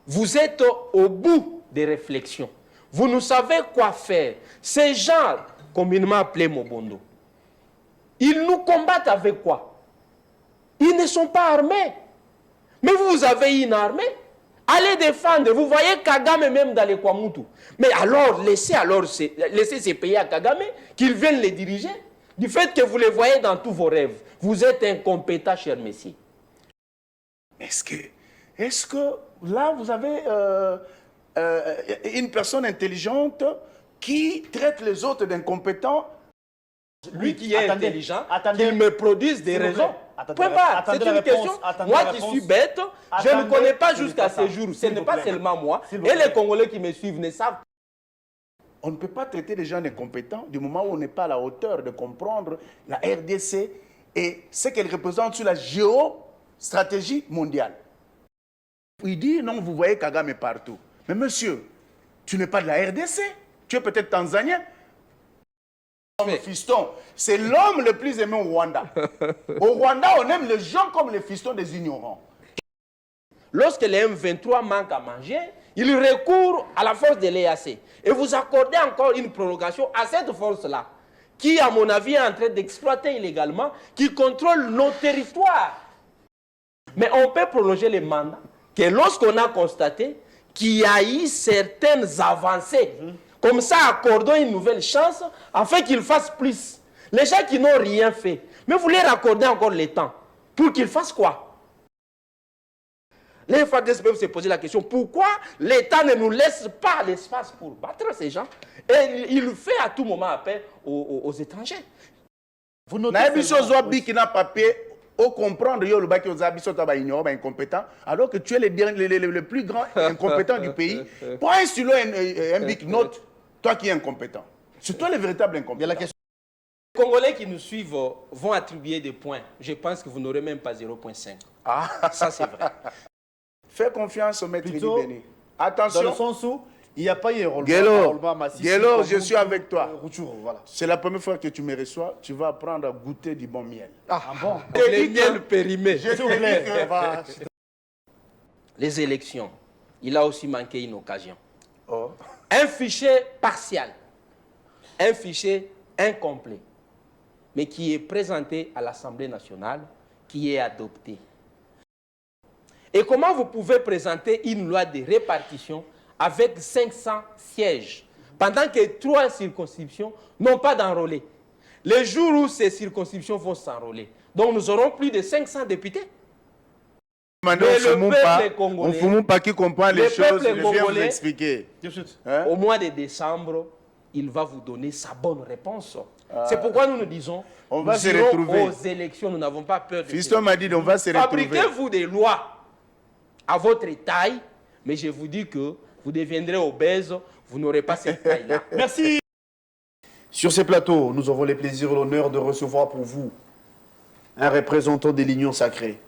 vous êtes au bout des réflexions. Vous ne savez quoi faire. Ces gens, communément appelés Mobondo, ils nous combattent avec quoi? Ils ne sont pas armés. Mais vous avez une armée. Allez défendre. Vous voyez Kagame même dans les Kwamutu. Mais alors, laissez ces pays à Kagame, qu'ils viennent les diriger. Du fait que vous les voyez dans tous vos rêves. Vous êtes incompétents, cher Messie. Est-ce que là, vous avez une personne intelligente qui traite les autres d'incompétents? Lui qui est intelligent, qu'il me produise des raisons. C'est une question. Moi qui suis bête, je ne connais pas jusqu'à ce jour. Ce n'est pas seulement moi. Et les Congolais qui me suivent ne savent pas. On ne peut pas traiter les gens d'incompétents du moment où on n'est pas à la hauteur de comprendre la RDC et ce qu'elle représente sur la géostratégie mondiale. Il dit, non, vous voyez Kagame partout. Mais monsieur, tu n'es pas de la RDC. Tu es peut-être tanzanien. Fiston, c'est l'homme le plus aimé au Rwanda. Au Rwanda, on aime les gens comme les fistons des ignorants. Lorsque les M23 manquent à manger, ils recourent à la force de l'EAC. Et vous accordez encore une prolongation à cette force-là, qui, à mon avis, est en train d'exploiter illégalement, qui contrôle nos territoires. Mais on peut prolonger les mandats que lorsqu'on a constaté qu'il y a eu certaines avancées, comme ça, accordons une nouvelle chance afin qu'ils fassent plus. Les gens qui n'ont rien fait, mais vous leur accordez encore le temps pour qu'ils fassent quoi? Les FADES peuvent se poser la question, pourquoi l'État ne nous laisse pas l'espace pour battre ces gens? Et il fait à tout moment appel aux étrangers. Vous notez que n'a papier au comprendre yo le bac aux habitants incompétent, alors que tu es le plus grand incompétent du pays. Pour un stylo un big note, toi qui es incompétent. C'est toi le véritable incompétent. Les Congolais qui nous suivent vont attribuer des points. Je pense que vous n'aurez même pas 0,5. Ah, ça c'est vrai. Fais confiance au maître Béni. Attention. Dans le sens où il n'y a pas eu un rôle massif. Guélo, je suis avec toi. Voilà. C'est la première fois que tu me reçois. Tu vas apprendre à goûter du bon miel. Ah bon? Le miel périmé. Les élections, il a aussi manqué une occasion. Oh. Un fichier partial, un fichier incomplet, mais qui est présenté à l'Assemblée nationale, qui est adopté. Et comment vous pouvez présenter une loi de répartition avec 500 sièges, pendant que 3 circonscriptions n'ont pas d'enrôlés? Les jours où ces circonscriptions vont s'enrôler, donc nous aurons plus de 500 députés. Mais le peuple congolais, on ne pas qui comprend les choses, je viens vous expliquer. Au mois de décembre, il va vous donner sa bonne réponse. C'est pourquoi nous nous disons, on va se retrouver aux élections, nous n'avons pas peur de Fiston m'a dit, on va se retrouver. Fabriquez-vous des lois à votre taille, mais je vous dis que vous deviendrez obèse, vous n'aurez pas cette taille-là. Merci. Sur ces plateaux, nous avons le plaisir et l'honneur de recevoir pour vous un représentant de l'Union sacrée.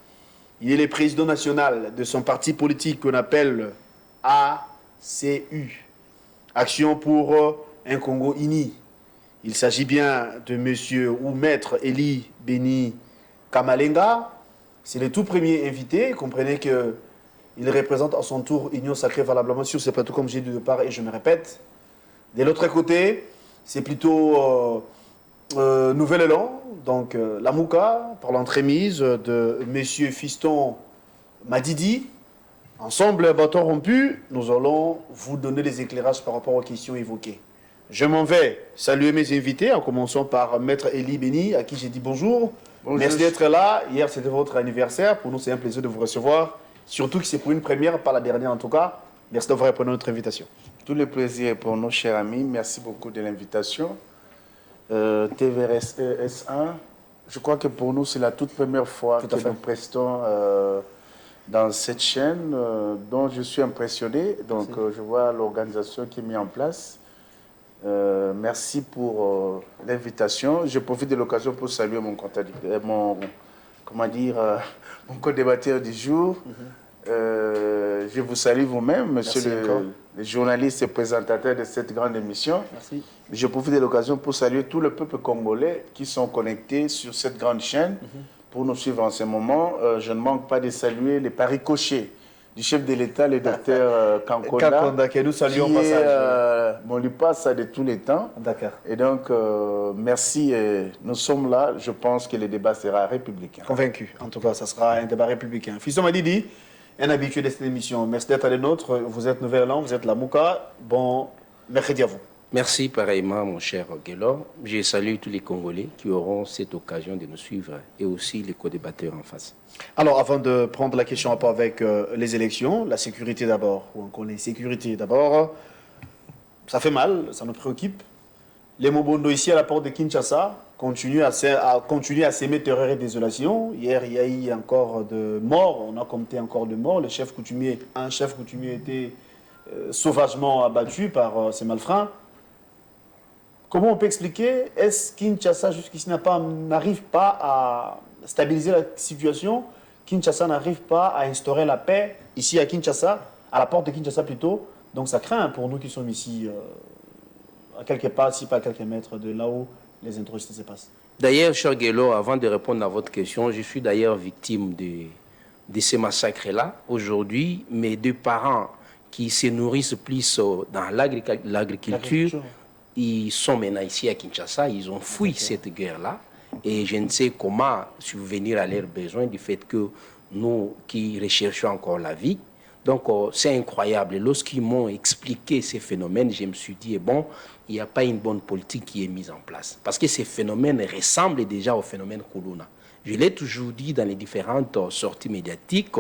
Il est le président national de son parti politique qu'on appelle ACU, Action pour un Congo uni. Il s'agit bien de monsieur ou maître Eli Béni Kamalenga. C'est le tout premier invité. Comprenez que il représente à son tour Union sacrée valablement sur ces plateaux, comme j'ai dit de part, et je me répète. De l'autre côté, c'est plutôt Nouvel Élan, donc la Mouka, par l'entremise de M. Fiston Madidi. Ensemble, bâton rompu, nous allons vous donner des éclairages par rapport aux questions évoquées. Je m'en vais saluer mes invités, en commençant par Maître Eli Béni, à qui j'ai dit bonjour. Bonjour. Merci d'être là. Hier, c'était votre anniversaire. Pour nous, c'est un plaisir de vous recevoir. Surtout que c'est pour une première, pas la dernière en tout cas. Merci d'avoir répondu à notre invitation. Tout le plaisir est pour nous, chers amis. Merci beaucoup de l'invitation. TVRS 1, je crois que pour nous, c'est la toute première fois que nous prestons dans cette chaîne dont je suis impressionné. Donc, je vois l'organisation qui est mise en place. Merci pour l'invitation. Je profite de l'occasion pour saluer mon co-débatteur du jour. Je vous salue vous-même, monsieur le journaliste et présentateur de cette grande émission. Merci. Je profite de l'occasion pour saluer tout le peuple congolais qui sont connectés sur cette grande chaîne pour nous suivre en ce moment. Je ne manque pas de saluer les paris cochés du chef de l'État, le docteur Kankonda, que nous saluons qui au passage. est mon lipasa de tous les temps. D'accord. Et donc, merci. Nous sommes là. Je pense que le débat sera républicain. Convaincu. En tout cas, ça sera un débat républicain. Fiston Madidi, un habitué de cette émission. Merci d'être à les nôtres. Vous êtes Nouvelle-Lan, vous êtes la Mouka. Bon mercredi à vous. Merci pareillement, mon cher Guélor. Je salue tous les Congolais qui auront cette occasion de nous suivre et aussi les co-débatteurs en face. Alors, avant de prendre la question en rapport avec les élections, la sécurité d'abord, ou encore les sécurités d'abord, ça fait mal, ça nous préoccupe. Les Mobondo ici à la porte de Kinshasa continuent à s'aimer terreur et désolation. Hier, il y a eu encore de morts, on a compté encore de morts. Un chef coutumier a été sauvagement abattu par ces malfrats. Comment on peut expliquer, est-ce Kinshasa jusqu'ici n'arrive pas à stabiliser la situation? Kinshasa n'arrive pas à instaurer la paix ici à Kinshasa, à la porte de Kinshasa plutôt. Donc ça craint pour nous qui sommes ici, à quelques pas, si pas à quelques mètres de là où les atrocités se passent. D'ailleurs, cher Guélor, avant de répondre à votre question, je suis d'ailleurs victime de ces massacres-là. Aujourd'hui, mes deux parents qui se nourrissent plus dans l'agriculture, ils sont maintenant ici à Kinshasa, ils ont fui cette guerre-là. Et je ne sais comment subvenir à leurs besoins du fait que nous qui recherchons encore la vie. Donc c'est incroyable. Lorsqu'ils m'ont expliqué ces phénomènes, je me suis dit, bon, il n'y a pas une bonne politique qui est mise en place. Parce que ces phénomènes ressemblent déjà au phénomène Kuluna. Je l'ai toujours dit dans les différentes sorties médiatiques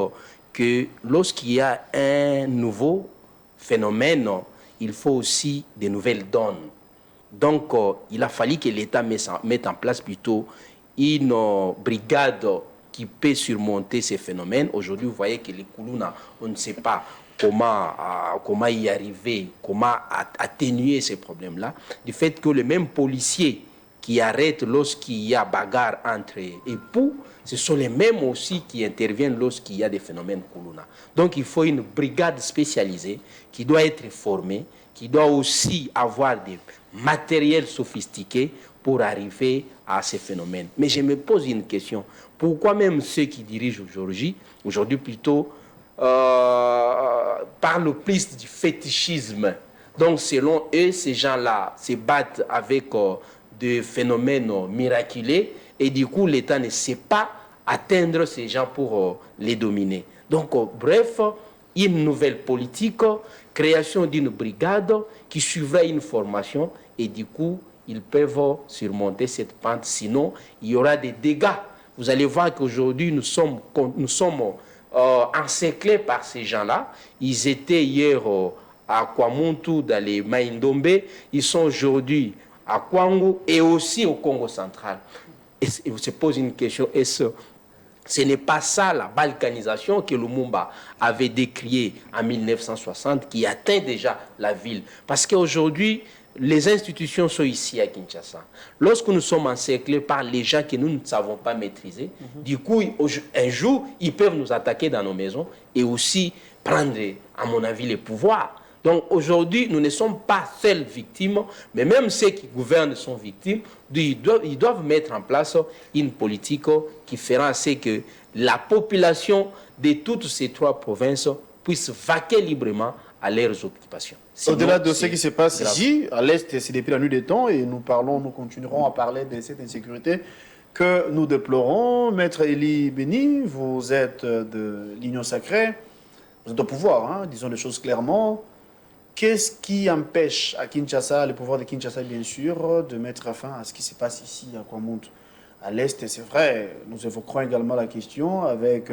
que lorsqu'il y a un nouveau phénomène, il faut aussi des nouvelles donnes. Donc, il a fallu que l'État mette en place plutôt une brigade qui peut surmonter ces phénomènes. Aujourd'hui, vous voyez que les Kuluna, on ne sait pas comment y arriver, comment atténuer ces problèmes-là. Du fait que les mêmes policiers qui arrêtent lorsqu'il y a bagarre entre époux, ce sont les mêmes aussi qui interviennent lorsqu'il y a des phénomènes Kuluna. Donc, il faut une brigade spécialisée qui doit être formée, qui doit aussi avoir des matériels sophistiqués pour arriver à ces phénomènes. Mais je me pose une question. Pourquoi même ceux qui dirigent aujourd'hui plutôt, parlent plus du fétichisme? Donc, selon eux, ces gens-là se battent avec des phénomènes miraculeux et du coup, l'État ne sait pas atteindre ces gens pour les dominer. Donc, bref, une nouvelle politique, création d'une brigade qui suivra une formation et du coup, ils peuvent surmonter cette pente. Sinon, il y aura des dégâts. Vous allez voir qu'aujourd'hui, nous sommes encerclés par ces gens-là. Ils étaient hier à Kwamuntu, dans les Maïndombe. Ils sont aujourd'hui à Kwangu et aussi au Congo central. Et on se pose une question, ce n'est pas ça la balkanisation que Lumumba avait décriée en 1960 qui atteint déjà la ville. Parce qu'aujourd'hui, les institutions sont ici à Kinshasa. Lorsque nous sommes encerclés par les gens que nous ne savons pas maîtriser, du coup, un jour, ils peuvent nous attaquer dans nos maisons et aussi prendre, à mon avis, les pouvoirs. Donc aujourd'hui, nous ne sommes pas seules victimes, mais même ceux qui gouvernent sont victimes. Ils doivent mettre en place une politique qui fera en sorte que la population de toutes ces trois provinces puisse vaquer librement à leurs occupations. Au-delà de ce qui se passe ici, à l'Est, c'est depuis la nuit des temps, et nous continuerons à parler de cette insécurité que nous déplorons. Maître Elie Béni, vous êtes de l'Union sacrée, vous êtes au pouvoir, hein, disons les choses clairement. Qu'est-ce qui empêche à Kinshasa, le pouvoir de Kinshasa bien sûr, de mettre fin à ce qui se passe ici à Kwamuntu? À l'Est, c'est vrai, nous évoquerons également la question avec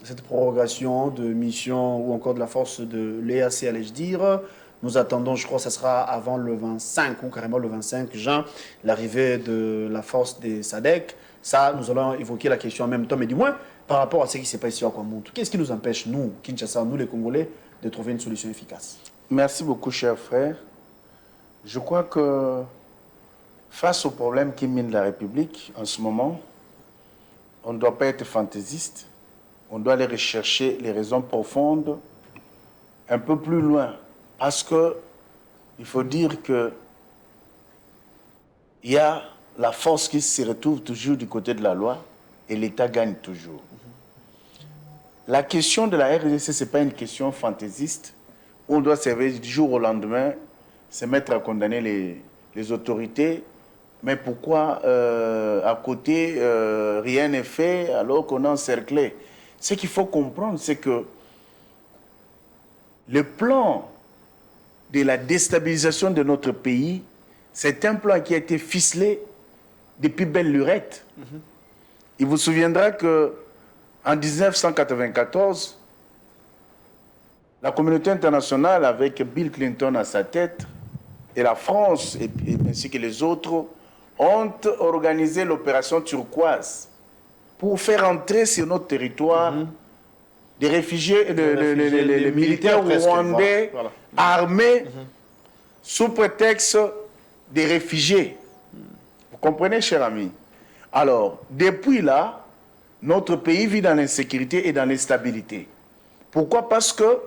cette prorogation de mission ou encore de la force de l'EAC, allais-je dire. Nous attendons, je crois que ce sera avant le 25 ou carrément le 25 juin, l'arrivée de la force des SADC. Ça, nous allons évoquer la question en même temps, mais du moins, par rapport à ce qui se passe ici à Kwamuntu, qu'est-ce qui nous empêche, nous, Kinshasa, nous les Congolais, de trouver une solution efficace? Merci beaucoup, cher frère. Je crois que face aux problèmes qui minent la République en ce moment, on ne doit pas être fantaisiste. On doit aller rechercher les raisons profondes un peu plus loin. Parce qu'il faut dire qu'il y a la force qui se retrouve toujours du côté de la loi et l'État gagne toujours. la question de la RDC, ce n'est pas une question fantaisiste. On doit servir du jour au lendemain, se mettre à condamner les autorités. Mais pourquoi à côté, rien n'est fait alors qu'on est encerclé? Ce qu'il faut comprendre, c'est que le plan de la déstabilisation de notre pays, c'est un plan qui a été ficelé depuis belle lurette. Il vous souviendra qu'en 1994, la communauté internationale, avec Bill Clinton à sa tête, et la France, ainsi que les autres, ont organisé l'opération turquoise pour faire entrer sur notre territoire des réfugiés, les militaires rwandais armés sous prétexte des réfugiés. Vous comprenez, cher ami? Alors, depuis là, notre pays vit dans l'insécurité et dans l'instabilité. Pourquoi? Parce que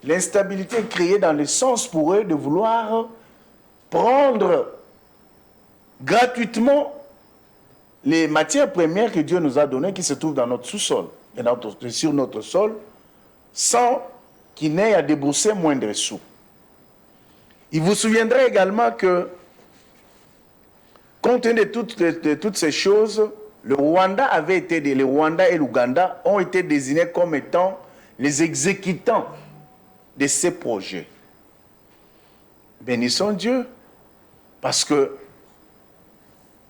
l'instabilité est créée dans le sens pour eux de vouloir prendre gratuitement les matières premières que Dieu nous a données qui se trouvent dans notre sous-sol et sur notre sol sans qu'il n'ait à débourser moindre sous. Il vous souviendra également que compte tenu de toutes ces choses, le Rwanda et l'Ouganda ont été désignés comme étant les exécutants de ces projets. Bénissons Dieu, parce que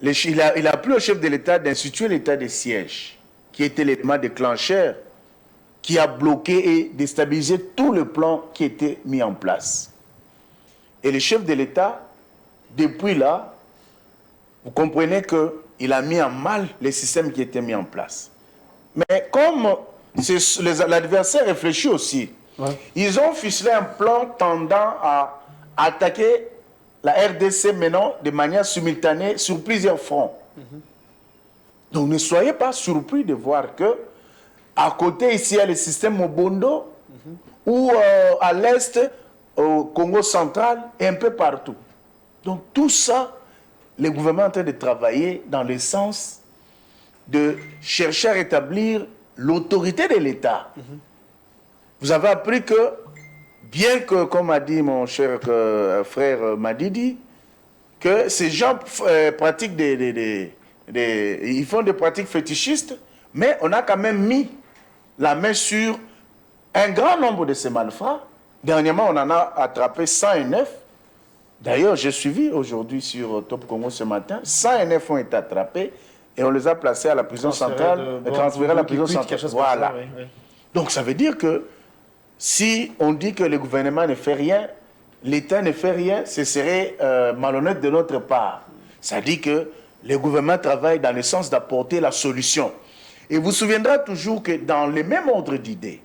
il a plu au chef de l'État d'instituer l'état de siège, qui était l'élément déclencheur, qui a bloqué et déstabilisé tout le plan qui était mis en place. Et le chef de l'État, depuis là, vous comprenez qu'il a mis en mal les systèmes qui étaient mis en place. Mais comme l'adversaire réfléchit aussi, ils ont ficelé un plan tendant à attaquer la RDC maintenant de manière simultanée sur plusieurs fronts. Donc ne soyez pas surpris de voir que à côté ici il y a le système Mobondo ou à l'est au Congo central et un peu partout. Donc tout ça, le gouvernement est en train de travailler dans le sens de chercher à rétablir l'autorité de l'État. Vous avez appris que, bien que, comme a dit mon cher frère Madidi, que ces gens pratiquent ils font des pratiques fétichistes, mais on a quand même mis la main sur un grand nombre de ces malfrats. Dernièrement, on en a attrapé 109. D'ailleurs, j'ai suivi aujourd'hui sur Top Congo ce matin, 109 ont été attrapés et on les a placés à la prison centrale, transférés à la prison centrale. Voilà. Oui. Donc ça veut dire que si on dit que le gouvernement ne fait rien, l'État ne fait rien, ce serait malhonnête de notre part. Ça dit que le gouvernement travaille dans le sens d'apporter la solution. Et vous vous souviendrez toujours que dans le même ordre d'idées,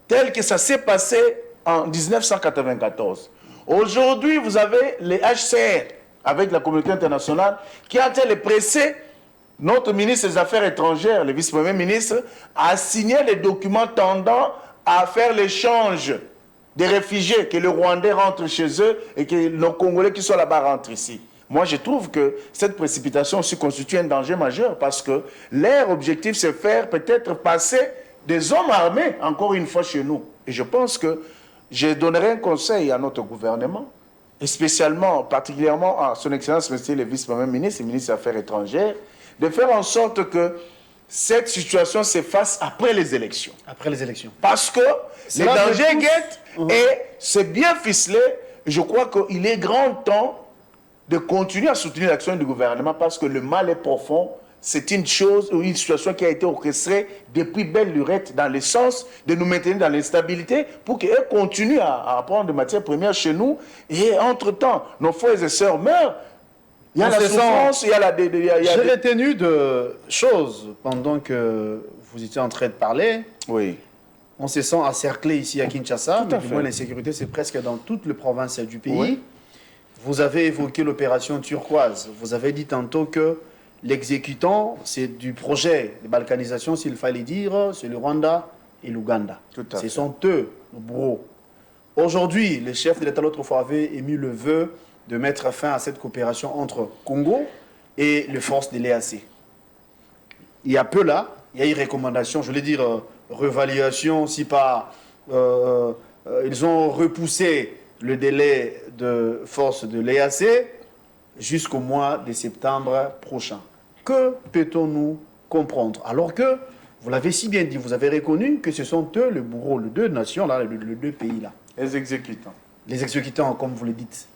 tel que ça s'est passé en 1994, aujourd'hui, vous avez les HCR, avec la communauté internationale, qui a été pressé notre ministre des Affaires étrangères, le vice-premier ministre, à signer les documents tendant à faire l'échange des réfugiés, que les Rwandais rentrent chez eux et que nos Congolais qui sont là-bas rentrent ici. Moi, je trouve que cette précipitation aussi constitue un danger majeur parce que leur objectif, c'est faire peut-être passer des hommes armés, encore une fois, chez nous. Et je pense que je donnerai un conseil à notre gouvernement, et spécialement, particulièrement à son Excellence, Monsieur le vice-premier ministre, le ministre des Affaires étrangères, de faire en sorte que cette situation s'efface après les élections. Après les élections. Parce que les dangers guettent et c'est bien ficelé. Je crois qu'il est grand temps de continuer à soutenir l'action du gouvernement parce que le mal est profond. C'est une chose ou une situation qui a été orchestrée depuis belle lurette dans le sens de nous maintenir dans l'instabilité pour qu'elle continue à prendre des matières premières chez nous. Et entre-temps, nos frères et sœurs meurent. Il y a la souffrance, il y a la... J'ai retenu de choses pendant que vous étiez en train de parler. Oui. On se sent encerclé ici à Kinshasa, mais du moins l'insécurité c'est presque dans toutes les provinces du pays. Oui. Vous avez évoqué l'opération turquoise. Vous avez dit tantôt que l'exécutant, c'est du projet de balkanisation, s'il fallait dire, c'est le Rwanda et l'Ouganda. Ce sont eux, le bourreau. Aujourd'hui, le chef de l'État l'autre fois avait émis le vœu de mettre fin à cette coopération entre Congo et les forces de l'EAC. Il y a peu là, il y a une recommandation, je voulais dire revaluation, si pas ils ont repoussé le délai de force de l'EAC jusqu'au mois de septembre prochain. Que peut-on nous comprendre? Alors que, vous l'avez si bien dit, vous avez reconnu que ce sont eux le bourreau, les deux nations, là, les deux pays là. Les exécutants. Les exécutants, comme vous le dites.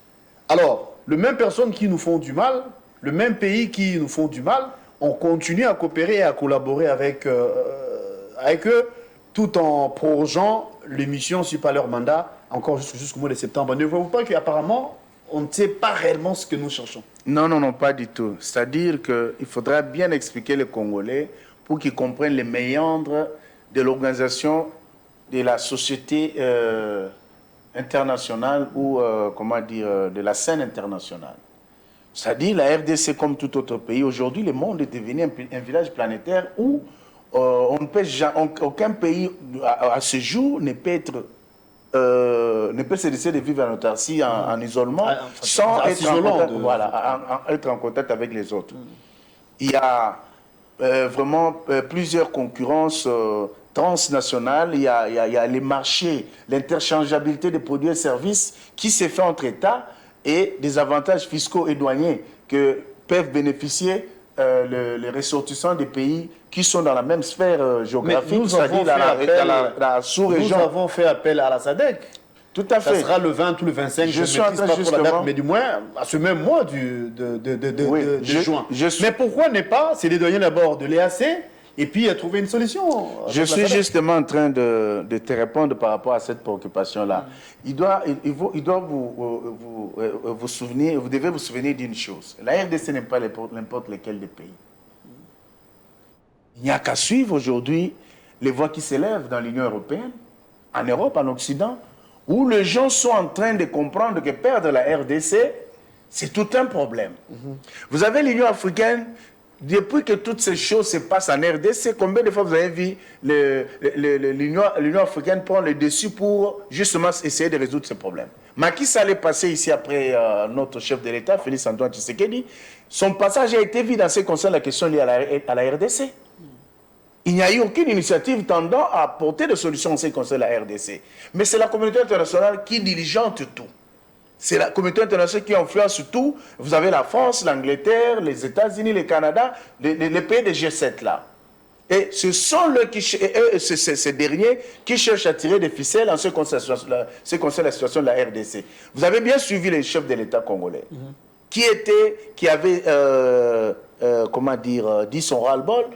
Alors, les mêmes personnes qui nous font du mal, le même pays qui nous font du mal, on continue à coopérer et à collaborer avec eux, tout en prorogeant l'émission, si pas leur mandat, encore jusqu'au mois de septembre. Ne voyez-vous pas qu'apparemment, on ne sait pas réellement ce que nous cherchons? Non, non, non, pas du tout. C'est-à-dire qu'il faudra bien expliquer les Congolais pour qu'ils comprennent les méandres de l'organisation de la société internationale ou, comment dire, de la scène internationale. C'est-à-dire la RDC, comme tout autre pays, aujourd'hui, le monde est devenu un village planétaire où on ne peut aucun pays à ce jour ne peut être ne peut se laisser de vivre en autarcie, en isolement, sans être en contact avec les autres. Il y a vraiment plusieurs concurrences transnationales, il y a les marchés, l'interchangeabilité des produits et services qui s'est fait entre États et des avantages fiscaux et douaniers que peuvent bénéficier les ressortissants des pays qui sont dans la même sphère géographique, c'est-à-dire la sous-région. Nous avons fait appel à la SADC. Tout à fait. Ça sera le 20 ou le 25, je suis en train justement... la date, mais du moins à ce même mois de juin. Mais pourquoi ne pas se dédouaner d'abord de l'EAC et puis trouver une solution? Je suis justement en train de te répondre par rapport à cette préoccupation-là. Il doit vous souvenir, vous devez vous souvenir d'une chose. La RDC n'est pas n'importe lequel des pays. Il n'y a qu'à suivre aujourd'hui les voix qui s'élèvent dans l'Union européenne, en Europe, en Occident, où les gens sont en train de comprendre que perdre la RDC, c'est tout un problème. Vous avez l'Union africaine, depuis que toutes ces choses se passent en RDC, combien de fois vous avez vu l'Union africaine prendre le dessus pour justement essayer de résoudre ces problèmes? Macky Sall est passé ici après notre chef de l'État, Félix Antoine Tshisekedi. Son passage a été vu dans ce qui concerne la question liée à la RDC. Il n'y a eu aucune initiative tendant à apporter des solutions en ce qui concerne la RDC. Mais c'est la communauté internationale qui diligente tout. C'est la communauté internationale qui influence tout. Vous avez la France, l'Angleterre, les États-Unis, le Canada, les pays des G7 là. Et ce sont ces derniers qui cherchent à tirer des ficelles en ce qui concerne la situation de la RDC. Vous avez bien suivi les chefs de l'État congolais, qui avaient, comment dire, dit son ras-le-bol.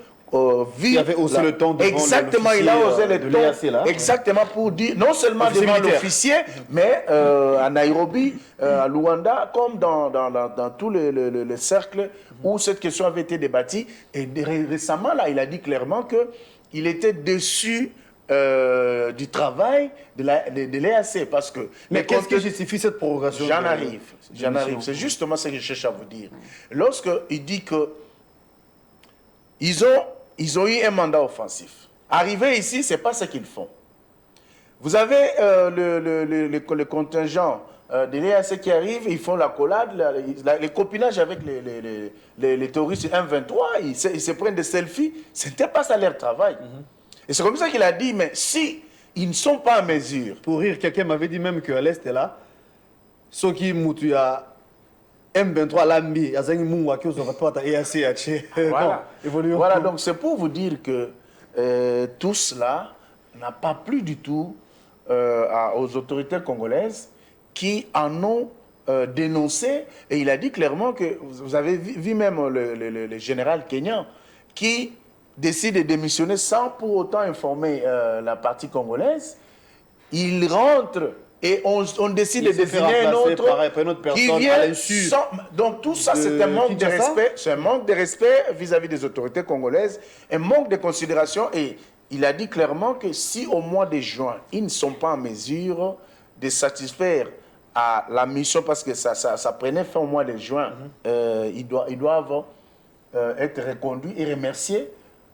Il avait osé le ton devant exactement, il a osé le ton, exactement, pour dire, non seulement devant l'officier, mais à Nairobi, à Luanda, comme dans tous les cercles où cette question avait été débattue. Et récemment, là, il a dit clairement qu'il était déçu du travail de l'EAC, parce que... Mais qu'est-ce qui justifie cette prorogation? J'en arrive. C'est justement ce que je cherche à vous dire. Lorsqu'il dit que ils ont eu un mandat offensif. Arriver ici, ce n'est pas ce qu'ils font. Vous avez le contingent de l'EAC qui arrive, ils font la collade, les copinages avec les terroristes M23, ils se prennent des selfies. Ce n'était pas ça leur travail. Et c'est comme ça qu'il a dit, mais si ils ne sont pas en mesure... Pour rire, quelqu'un m'avait dit même qu'à l'Est, là, ceux qui moutent à M23, Lambi, Azangi Mouwa, qui n'auraient pas à EAC. Voilà, donc c'est pour vous dire que tout cela n'a pas plu du tout aux autorités congolaises qui en ont dénoncé. Et il a dit clairement que, vous avez vu même le général kenyan qui décide de démissionner sans pour autant informer la partie congolaise. Il rentre et on décide de désigner un autre qui vient sans... Donc tout ça, c'est un manque de respect. C'est un manque de respect vis-à-vis des autorités congolaises, un manque de considération. Et il a dit clairement que si au mois de juin, ils ne sont pas en mesure de satisfaire à la mission, parce que ça prenait fin au mois de juin, ils doivent être reconduits et remerciés.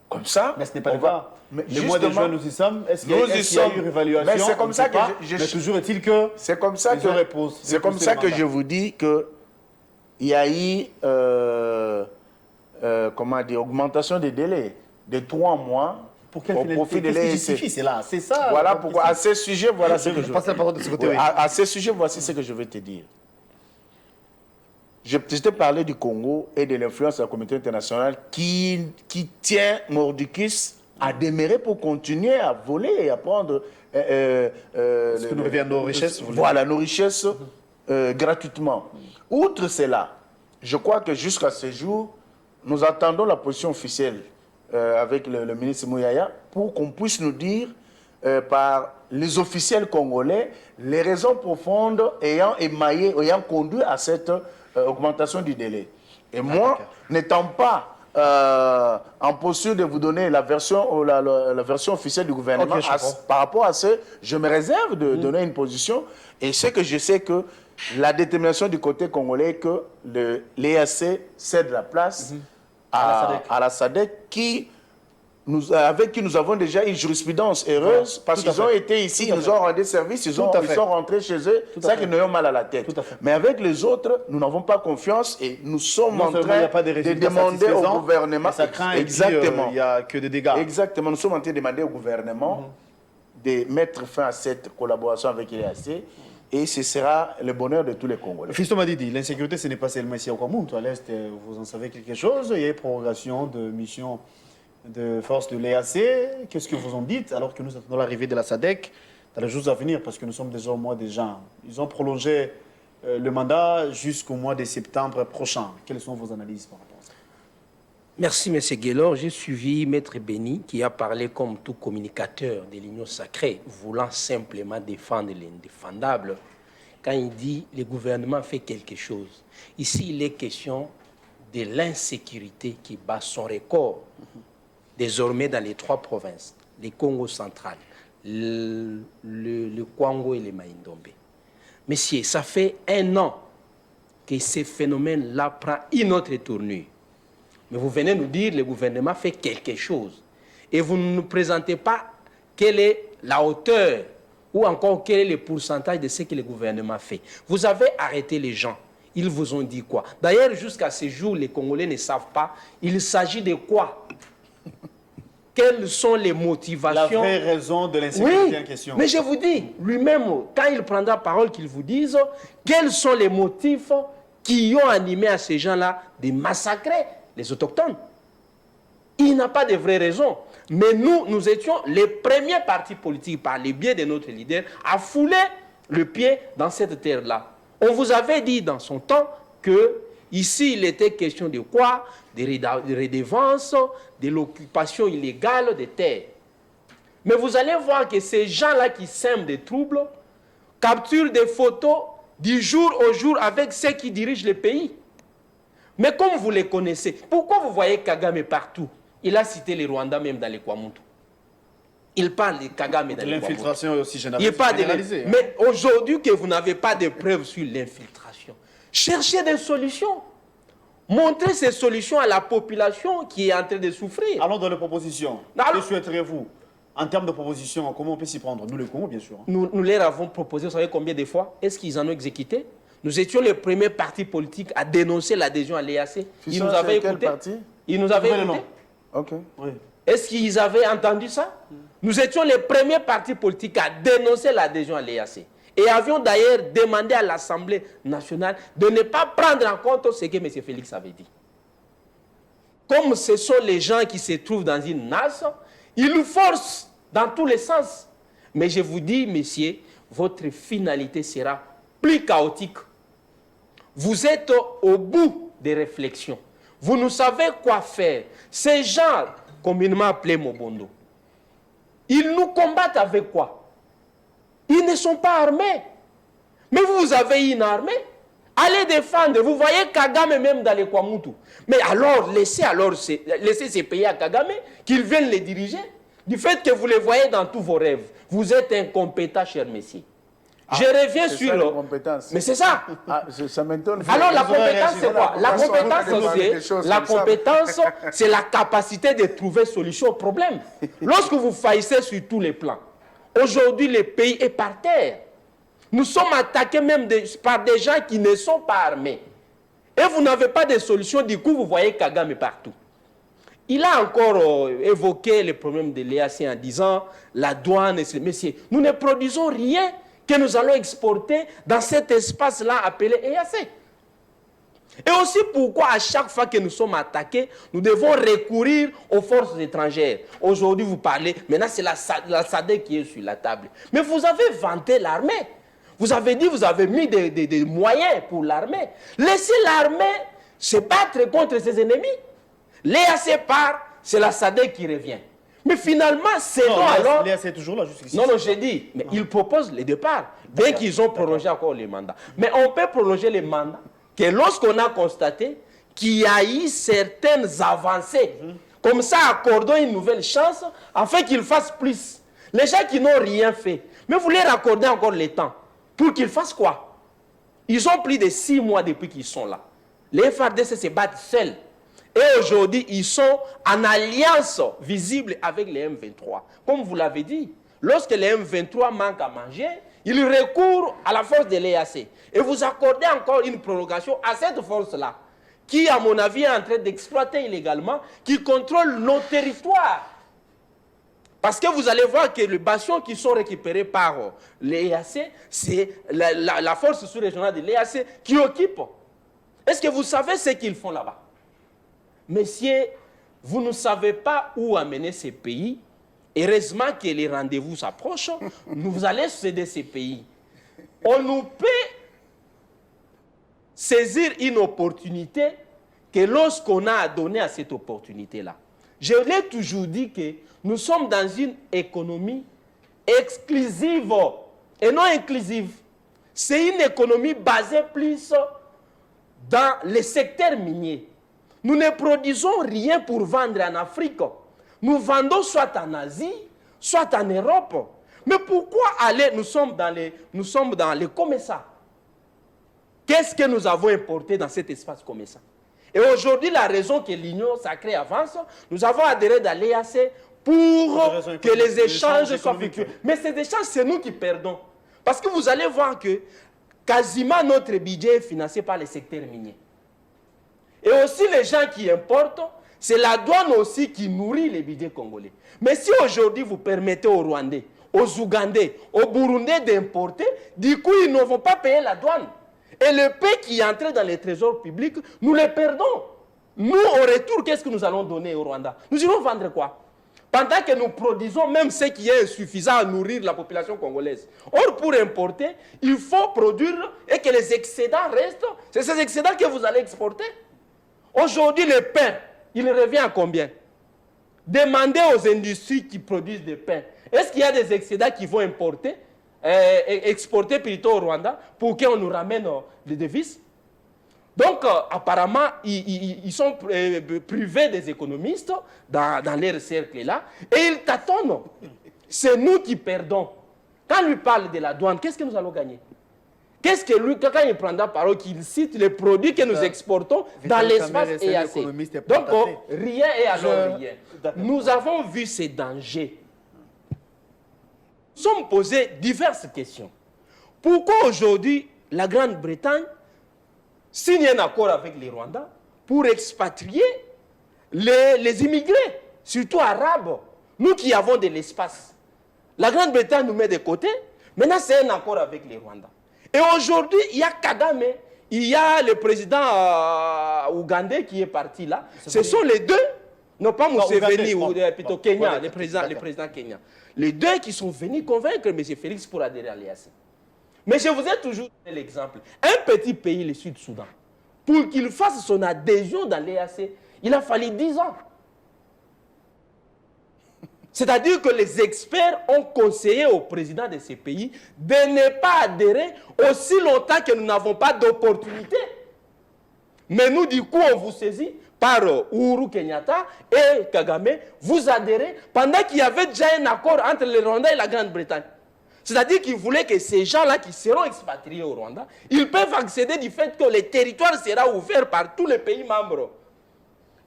Comme ça, mais ce n'est pas le cas. Le mois de juin, nous y sommes. Est-ce qu'il y a eu une évaluation? Mais c'est comme ça que mais toujours est-il que c'est comme ça que je vous dis que il y a eu comment dire, augmentation des délais de 3 mois Pour quelle au finalité? profit de Qu'est-ce qui l'ESC. justifie cela? C'est ça. Voilà la pourquoi, question. à ce sujet, voilà ce que Je passe la parole de ce côté. Oui, Oui. à ce sujet, voici ce que je vais te dire. Je t'ai parlé du Congo et de l'influence de la communauté internationale qui tient Mordicus à demeurer pour continuer à voler et à prendre Ce que nous revient à nos richesses. voilà, nos richesses gratuitement. Outre cela, je crois que jusqu'à ce jour, nous attendons la position officielle avec le ministre Mouyaya pour qu'on puisse nous dire par les officiels congolais les raisons profondes ayant émaillé, ayant conduit à cette augmentation du délai. Et moi, n'étant pas en posture de vous donner la version, la version officielle du gouvernement, Ok, je comprends. par rapport à ce, je me réserve de donner une position. Et ce que je sais que la détermination du côté congolais est que l'EAC cède la place à la SADC avec qui nous avons déjà une jurisprudence heureuse parce qu'ils ont été ici, ils nous ont rendu service, ils sont rentrés chez eux, c'est ça qu'ils nous ont mal à la tête. Mais avec les autres, nous n'avons pas confiance et nous sommes en train de demander au gouvernement. Ça craint exactement. Il n'y a que des dégâts. Exactement, nous sommes en train de demander au gouvernement de mettre fin à cette collaboration avec l'EAC et ce sera le bonheur de tous les Congolais. Fiston m'a dit, l'insécurité, ce n'est pas seulement ici au Cameroun. À l'Est, vous en savez quelque chose. Il y a une prorogation de mission de force de l'EAC. Qu'est-ce que vous en dites alors que nous attendons l'arrivée de la SADC dans les jours à venir parce que nous sommes déjà au mois de juin. Ils ont prolongé le mandat jusqu'au mois de septembre prochain. Quelles sont vos analyses par rapport à ça? Merci, M. Guélor. J'ai suivi Maître Béni qui a parlé comme tout communicateur de l'Union sacrée, voulant simplement défendre l'indéfendable. Quand il dit le gouvernement fait quelque chose, ici il est question de l'insécurité qui bat son record désormais dans les 3 provinces, le Congo central, le Kwango et le Maïndombe. Messieurs, ça fait 1 an que ce phénomène-là prend une autre tournure. Mais vous venez nous dire que le gouvernement fait quelque chose. Et vous ne nous présentez pas quelle est la hauteur ou encore quel est le pourcentage de ce que le gouvernement fait. Vous avez arrêté les gens. Ils vous ont dit quoi? D'ailleurs, jusqu'à ce jour, les Congolais ne savent pas. Il s'agit de quoi? Quelles sont les motivations? La vraie raison de l'insécurité en question. Mais je vous dis, lui-même, quand il prendra parole, qu'il vous dise quels sont les motifs qui ont animé à ces gens-là de massacrer les autochtones. Il n'a pas de vraies raisons. Mais nous étions les premiers partis politiques, par le biais de notre leader, à fouler le pied dans cette terre-là. On vous avait dit dans son temps que ici, il était question de quoi? Des redevances, de l'occupation illégale des terres. Mais vous allez voir que ces gens-là qui sèment des troubles capturent des photos du jour au jour avec ceux qui dirigent le pays. Mais comme vous les connaissez, pourquoi vous voyez Kagame partout? Il a cité les Rwandais même dans les Kwamuntu. Il parle de Kagame dans les Kwamuntu. L'infiltration est aussi généralisée. Mais aujourd'hui que vous n'avez pas de preuves sur l'infiltration, cherchez des solutions. Montrez ces solutions à la population qui est en train de souffrir. Allons dans les propositions. Que souhaiteriez-vous? En termes de propositions, comment on peut s'y prendre? Nous, le Congo, bien sûr. Nous leur avons proposé, vous savez combien de fois? Est-ce qu'ils en ont exécuté? Nous étions les premiers partis politiques à dénoncer l'adhésion à l'EAC. Ils nous avaient écouté. Ils nous avaient écouté. Ok. Oui. Est-ce qu'ils avaient entendu ça? Nous étions les premiers partis politiques à dénoncer l'adhésion à l'EAC. Et avions d'ailleurs demandé à l'Assemblée nationale de ne pas prendre en compte ce que M. Félix avait dit. Comme ce sont les gens qui se trouvent dans une nasse, ils nous forcent dans tous les sens. Mais je vous dis, messieurs, votre finalité sera plus chaotique. Vous êtes au bout des réflexions. Vous ne savez quoi faire. Ces gens, communément appelés Mobondo, ils nous combattent avec quoi? Ils ne sont pas armés. Mais vous avez une armée. Allez défendre. Vous voyez Kagame même dans les Kwamuntu. Mais alors, laissez ces pays à Kagame, qu'ils viennent les diriger. Du fait que vous les voyez dans tous vos rêves. Vous êtes incompétents, chers messieurs. Je reviens sur... la compétence. Mais c'est ça. Ça m'étonne. Alors la compétence, c'est quoi? La compétence, c'est la capacité de trouver solution au problème. Lorsque vous faillissez sur tous les plans, aujourd'hui, le pays est par terre. Nous sommes attaqués même par des gens qui ne sont pas armés. Et vous n'avez pas de solution, du coup, vous voyez Kagame partout. Il a encore évoqué les problèmes de l'EAC en disant la douane, messieurs, nous ne produisons rien que nous allons exporter dans cet espace-là appelé EAC. Et aussi pourquoi à chaque fois que nous sommes attaqués, nous devons recourir aux forces étrangères. Aujourd'hui, vous parlez, maintenant c'est la SADC qui est sur la table. Mais vous avez vanté l'armée. Vous avez dit, vous avez mis des moyens pour l'armée. Laissez l'armée se battre contre ses ennemis. L'EAC part, c'est la SADC qui revient. Mais finalement, c'est non alors... L'EAC est toujours là jusqu'ici. Non, j'ai dit, mais ils proposent le départ, bien qu'ils ont prolongé encore les mandats. Mais on peut prolonger les mandats que lorsqu'on a constaté qu'il y a eu certaines avancées, comme ça, accordons une nouvelle chance, afin qu'ils fassent plus. Les gens qui n'ont rien fait, mais vous leur accordez encore le temps, pour qu'ils fassent quoi? Ils ont plus de 6 mois depuis qu'ils sont là. Les FARDC se battent seuls. Et aujourd'hui, ils sont en alliance visible avec les M23. Comme vous l'avez dit, lorsque les M23 manquent à manger, ils recourent à la force de l'EAC. Et vous accordez encore une prolongation à cette force-là, qui, à mon avis, est en train d'exploiter illégalement, qui contrôle nos territoires. Parce que vous allez voir que les bastions qui sont récupérés par l'EAC, c'est la force sous-régionale de l'EAC qui occupe. Est-ce que vous savez ce qu'ils font là-bas? Messieurs, vous ne savez pas où amener ces pays. Heureusement que les rendez-vous s'approchent, nous allons céder ces pays. On nous peut saisir une opportunité que lorsqu'on a donné à cette opportunité-là. Je l'ai toujours dit que nous sommes dans une économie exclusive et non inclusive. C'est une économie basée plus dans le secteur minier. Nous ne produisons rien pour vendre en Afrique. Nous vendons soit en Asie, soit en Europe. Mais pourquoi aller? Nous sommes dans les COMESA. Qu'est-ce que nous avons importé dans cet espace COMESA? Et aujourd'hui, la raison que l'Union sacrée avance, nous avons adhéré dans l'EAC pour que les échanges soient vécus. Mais ces échanges, c'est nous qui perdons. Parce que vous allez voir que quasiment notre budget est financé par le secteur minier. Et aussi les gens qui importent, c'est la douane aussi qui nourrit les budgets congolais. Mais si aujourd'hui vous permettez aux Rwandais, aux Ougandais, aux Burundais d'importer, du coup ils ne vont pas payer la douane. Et le paix qui est entré dans les trésors publics, nous les perdons. Nous, au retour, qu'est-ce que nous allons donner au Rwanda? Nous allons vendre quoi? Pendant que nous produisons même ce qui est insuffisant à nourrir la population congolaise. Or, pour importer, il faut produire et que les excédents restent. C'est ces excédents que vous allez exporter. Aujourd'hui, le pain, il revient à combien? Demandez aux industries qui produisent du pain. Est-ce qu'il y a des excédents qui vont importer, exporter plutôt au Rwanda pour qu'on nous ramène des devises? Donc, apparemment, ils sont privés des économistes dans leur cercle-là et ils tâtonnent. C'est nous qui perdons. Quand lui parle de la douane, qu'est-ce que nous allons gagner? Qu'est-ce que lui, quand il prendra parole, qu'il cite les produits que nous exportons dans l'espace EAC. Donc, rien et alors rien. Nous avons vu ces dangers. Nous sommes posés diverses questions. Pourquoi aujourd'hui la Grande-Bretagne signe un accord avec les Rwandais pour expatrier les immigrés, surtout arabes, nous qui avons de l'espace? La Grande-Bretagne nous met de côté, maintenant c'est un accord avec les Rwandais. Et aujourd'hui, il y a Kagame, il y a le président ougandais qui est parti là. Ce sont les deux, non pas Museveni ou plutôt Kenya, le président Kenya. Les deux qui sont venus convaincre M. Félix pour adhérer à l'EAC. Mais je vous ai toujours donné l'exemple. Un petit pays, le Sud-Soudan, pour qu'il fasse son adhésion dans l'EAC, il a fallu 10 ans. C'est-à-dire que les experts ont conseillé au président de ces pays de ne pas adhérer aussi longtemps que nous n'avons pas d'opportunité. Mais nous, du coup, on vous saisit par Uhuru Kenyatta et Kagame, vous adhérez pendant qu'il y avait déjà un accord entre le Rwanda et la Grande-Bretagne. C'est-à-dire qu'ils voulaient que ces gens-là qui seront expatriés au Rwanda, ils peuvent accéder du fait que le territoire sera ouvert par tous les pays membres.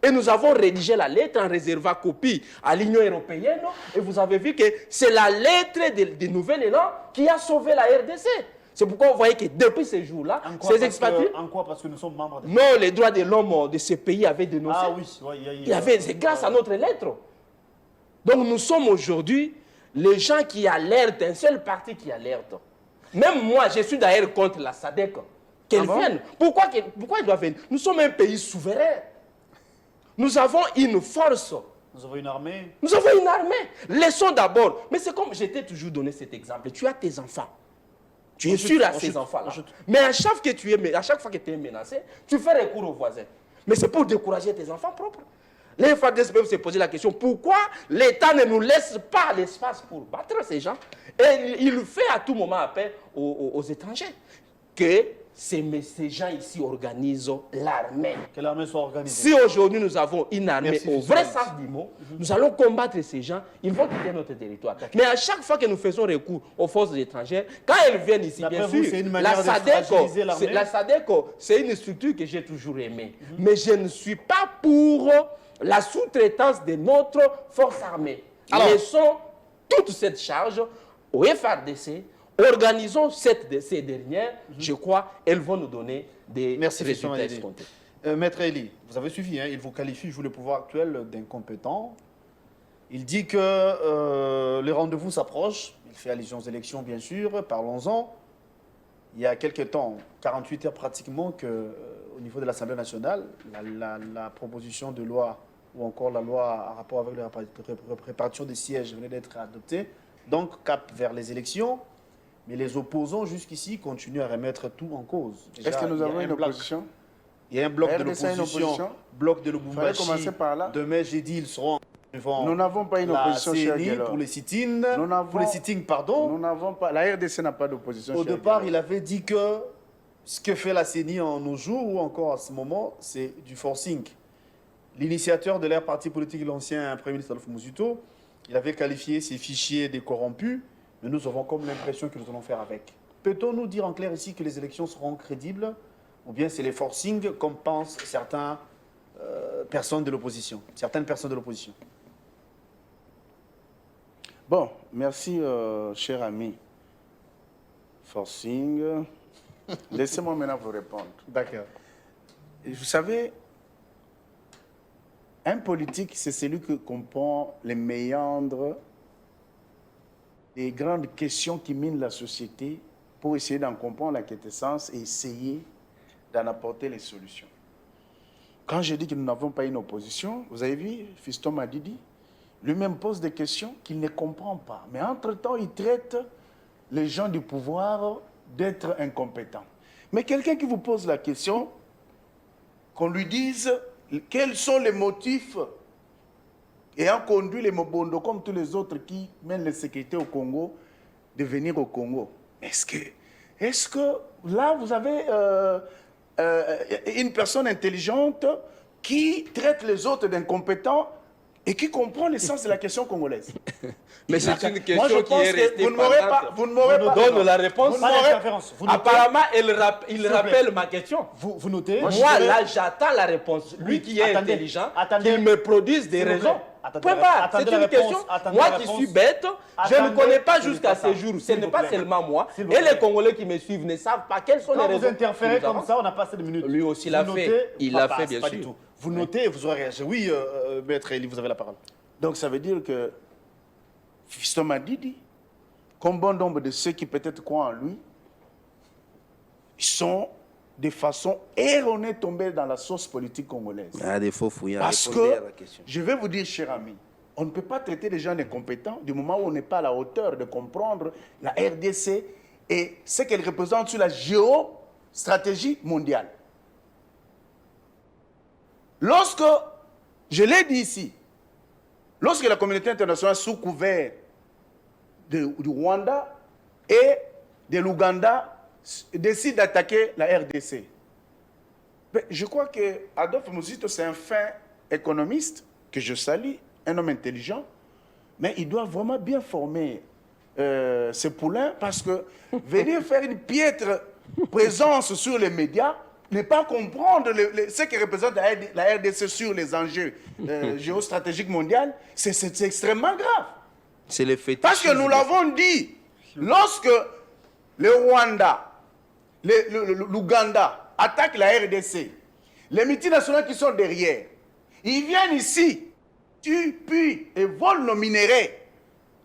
Et nous avons rédigé la lettre en réservant copie à l'Union européenne. Et vous avez vu que c'est la lettre de Nouvel Élan qui a sauvé la RDC. C'est pourquoi vous voyez que depuis ces jours-là, ces expatriés... En quoi? Parce que nous sommes membres de... Non, les droits de l'homme de ce pays avaient dénoncé. Ah oui, C'est grâce à notre lettre. Donc nous sommes aujourd'hui les gens qui alertent, un seul parti qui alerte. Même moi, je suis d'ailleurs contre la SADC. Qu'elle vienne. Pourquoi elle doit venir? Nous sommes un pays souverain. Nous avons une force. Nous avons une armée. Nous avons une armée. Laissons d'abord. Mais c'est comme je t'ai toujours donné cet exemple. Tu as tes enfants. Tu es sûr à ces enfants-là. Mais à chaque fois que tu es menacé, tu fais recours aux voisins. Mais c'est pour décourager tes enfants propres. Les FADES peuvent se poser la question, pourquoi l'État ne nous laisse pas l'espace pour battre ces gens? Et il fait à tout moment appel aux étrangers. Que ces gens ici organisent l'armée. Que l'armée soit organisée. Si aujourd'hui nous avons une armée au vrai sens du mot, nous allons combattre ces gens, ils vont quitter notre territoire. Mais à chaque fois que nous faisons recours aux forces étrangères, quand elles viennent ici, bien sûr, la SADC, c'est une structure que j'ai toujours aimée. Mais je ne suis pas pour la sous-traitance de notre force armée. Laissons toute cette charge au FARDC. Organisons ces dernières, je crois, elles vont nous donner des résultats escomptés. Maître Elie, vous avez suivi, hein, il vous qualifie, joue le pouvoir actuel d'incompétent. Il dit que les rendez-vous s'approchent. Il fait allusion aux élections, bien sûr, parlons-en. Il y a quelques temps, 48 heures pratiquement, qu'au niveau de l'Assemblée nationale, la proposition de loi ou encore la loi en rapport avec la répartition des sièges venait d'être adoptée. Donc, cap vers les élections. Mais les opposants jusqu'ici continuent à remettre tout en cause. Est-ce que nous avons une opposition? Il y a un bloc de l'opposition, bloc de Lubumbashi. Commencer par là. Demain, jeudi, ils seront devant nous n'avons pas une opposition CNI pour les sit-ins. Pour les sit-ins, pardon. Nous n'avons pas. La RDC n'a pas d'opposition. Au départ, il avait dit que ce que fait la CNI en nos jours ou encore à ce moment, c'est du forcing. L'initiateur de leur parti politique, l'ancien Premier ministre Adolphe Muzuto, il avait qualifié ces fichiers de corrompus. Mais nous avons comme l'impression que nous allons faire avec. Peut-on nous dire en clair ici que les élections seront crédibles ou bien c'est les forcing comme pensent certaines personnes de l'opposition? Bon, merci cher ami. Forcing. Laissez-moi maintenant vous répondre. D'accord. Vous savez, un politique, c'est celui qui comprend les méandres des grandes questions qui minent la société pour essayer d'en comprendre la quintessence et essayer d'en apporter les solutions. Quand je dis que nous n'avons pas une opposition, vous avez vu, Fiston Madidi, lui-même pose des questions qu'il ne comprend pas. Mais entre-temps, il traite les gens du pouvoir d'être incompétents. Mais quelqu'un qui vous pose la question, qu'on lui dise quels sont les motifs ayant conduit les Mobondo, comme tous les autres qui mènent la sécurité au Congo, de venir au Congo. Est-ce que là, vous avez une personne intelligente qui traite les autres d'incompétents et qui comprend l'essence de la question congolaise? Mais c'est une question qui est restée vous ne m'aurez pas donne la réponse. Apparemment, il rappelle ma question. Vous notez? Moi, là, j'attends la réponse. Lui qui est intelligent, qu'il me produise des raisons. Point barre. C'est une question. Moi qui suis bête, je ne connais pas jusqu'à ce jour. Ce n'est pas seulement moi. Et les Congolais qui me suivent ne savent pas quelles sont les raisons. Quand vous interférez comme ça, on n'a pas assez de minutes. Lui aussi l'a fait. Il l'a fait, bien sûr. Vous notez et vous aurez réagi. Oui, Maître Elie, vous avez la parole. Donc ça veut dire que Fiston Madidi, comme bon nombre de ceux qui peut-être croient en lui, ils sont de façon erronée tombés dans la sauce politique congolaise. Ah, des faux fouillards. Parce que, je vais vous dire, cher ami, on ne peut pas traiter les gens d'incompétents du moment où on n'est pas à la hauteur de comprendre la RDC et ce qu'elle représente sur la géostratégie mondiale. Lorsque, je l'ai dit ici, lorsque la communauté internationale sous couvert du Rwanda et de l'Ouganda décide d'attaquer la RDC, mais je crois que Adolphe Muzuto, c'est un fin économiste que je salue, un homme intelligent, mais il doit vraiment bien former ses poulains parce que venir faire une piètre présence sur les médias, ne pas comprendre ce que représente la RDC sur les enjeux géostratégiques mondiaux, c'est extrêmement grave. C'est le fait. Parce que nous l'avons dit, lorsque le Rwanda, l'Ouganda attaquent la RDC, les multinationales qui sont derrière, ils viennent ici, tuent, puis et volent nos minéraux.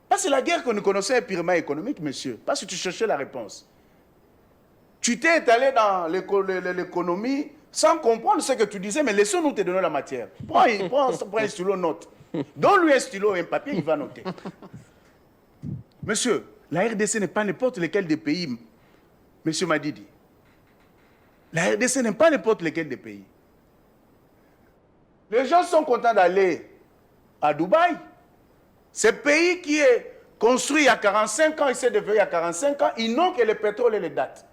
Parce que la guerre que nous connaissons est purement économique, monsieur. Parce que tu cherchais la réponse. Tu t'es étalé dans l'économie sans comprendre ce que tu disais, mais laissons-nous te donner la matière. Prends un stylo, note. Donne-lui un stylo et un papier, il va noter. Monsieur, la RDC n'est pas n'importe lequel des pays. Monsieur Madidi. La RDC n'est pas n'importe lequel des pays. Les gens sont contents d'aller à Dubaï. Ce pays qui est construit il y a 45 ans, il s'est développé il y a 45 ans, ils n'ont que le pétrole et les dates.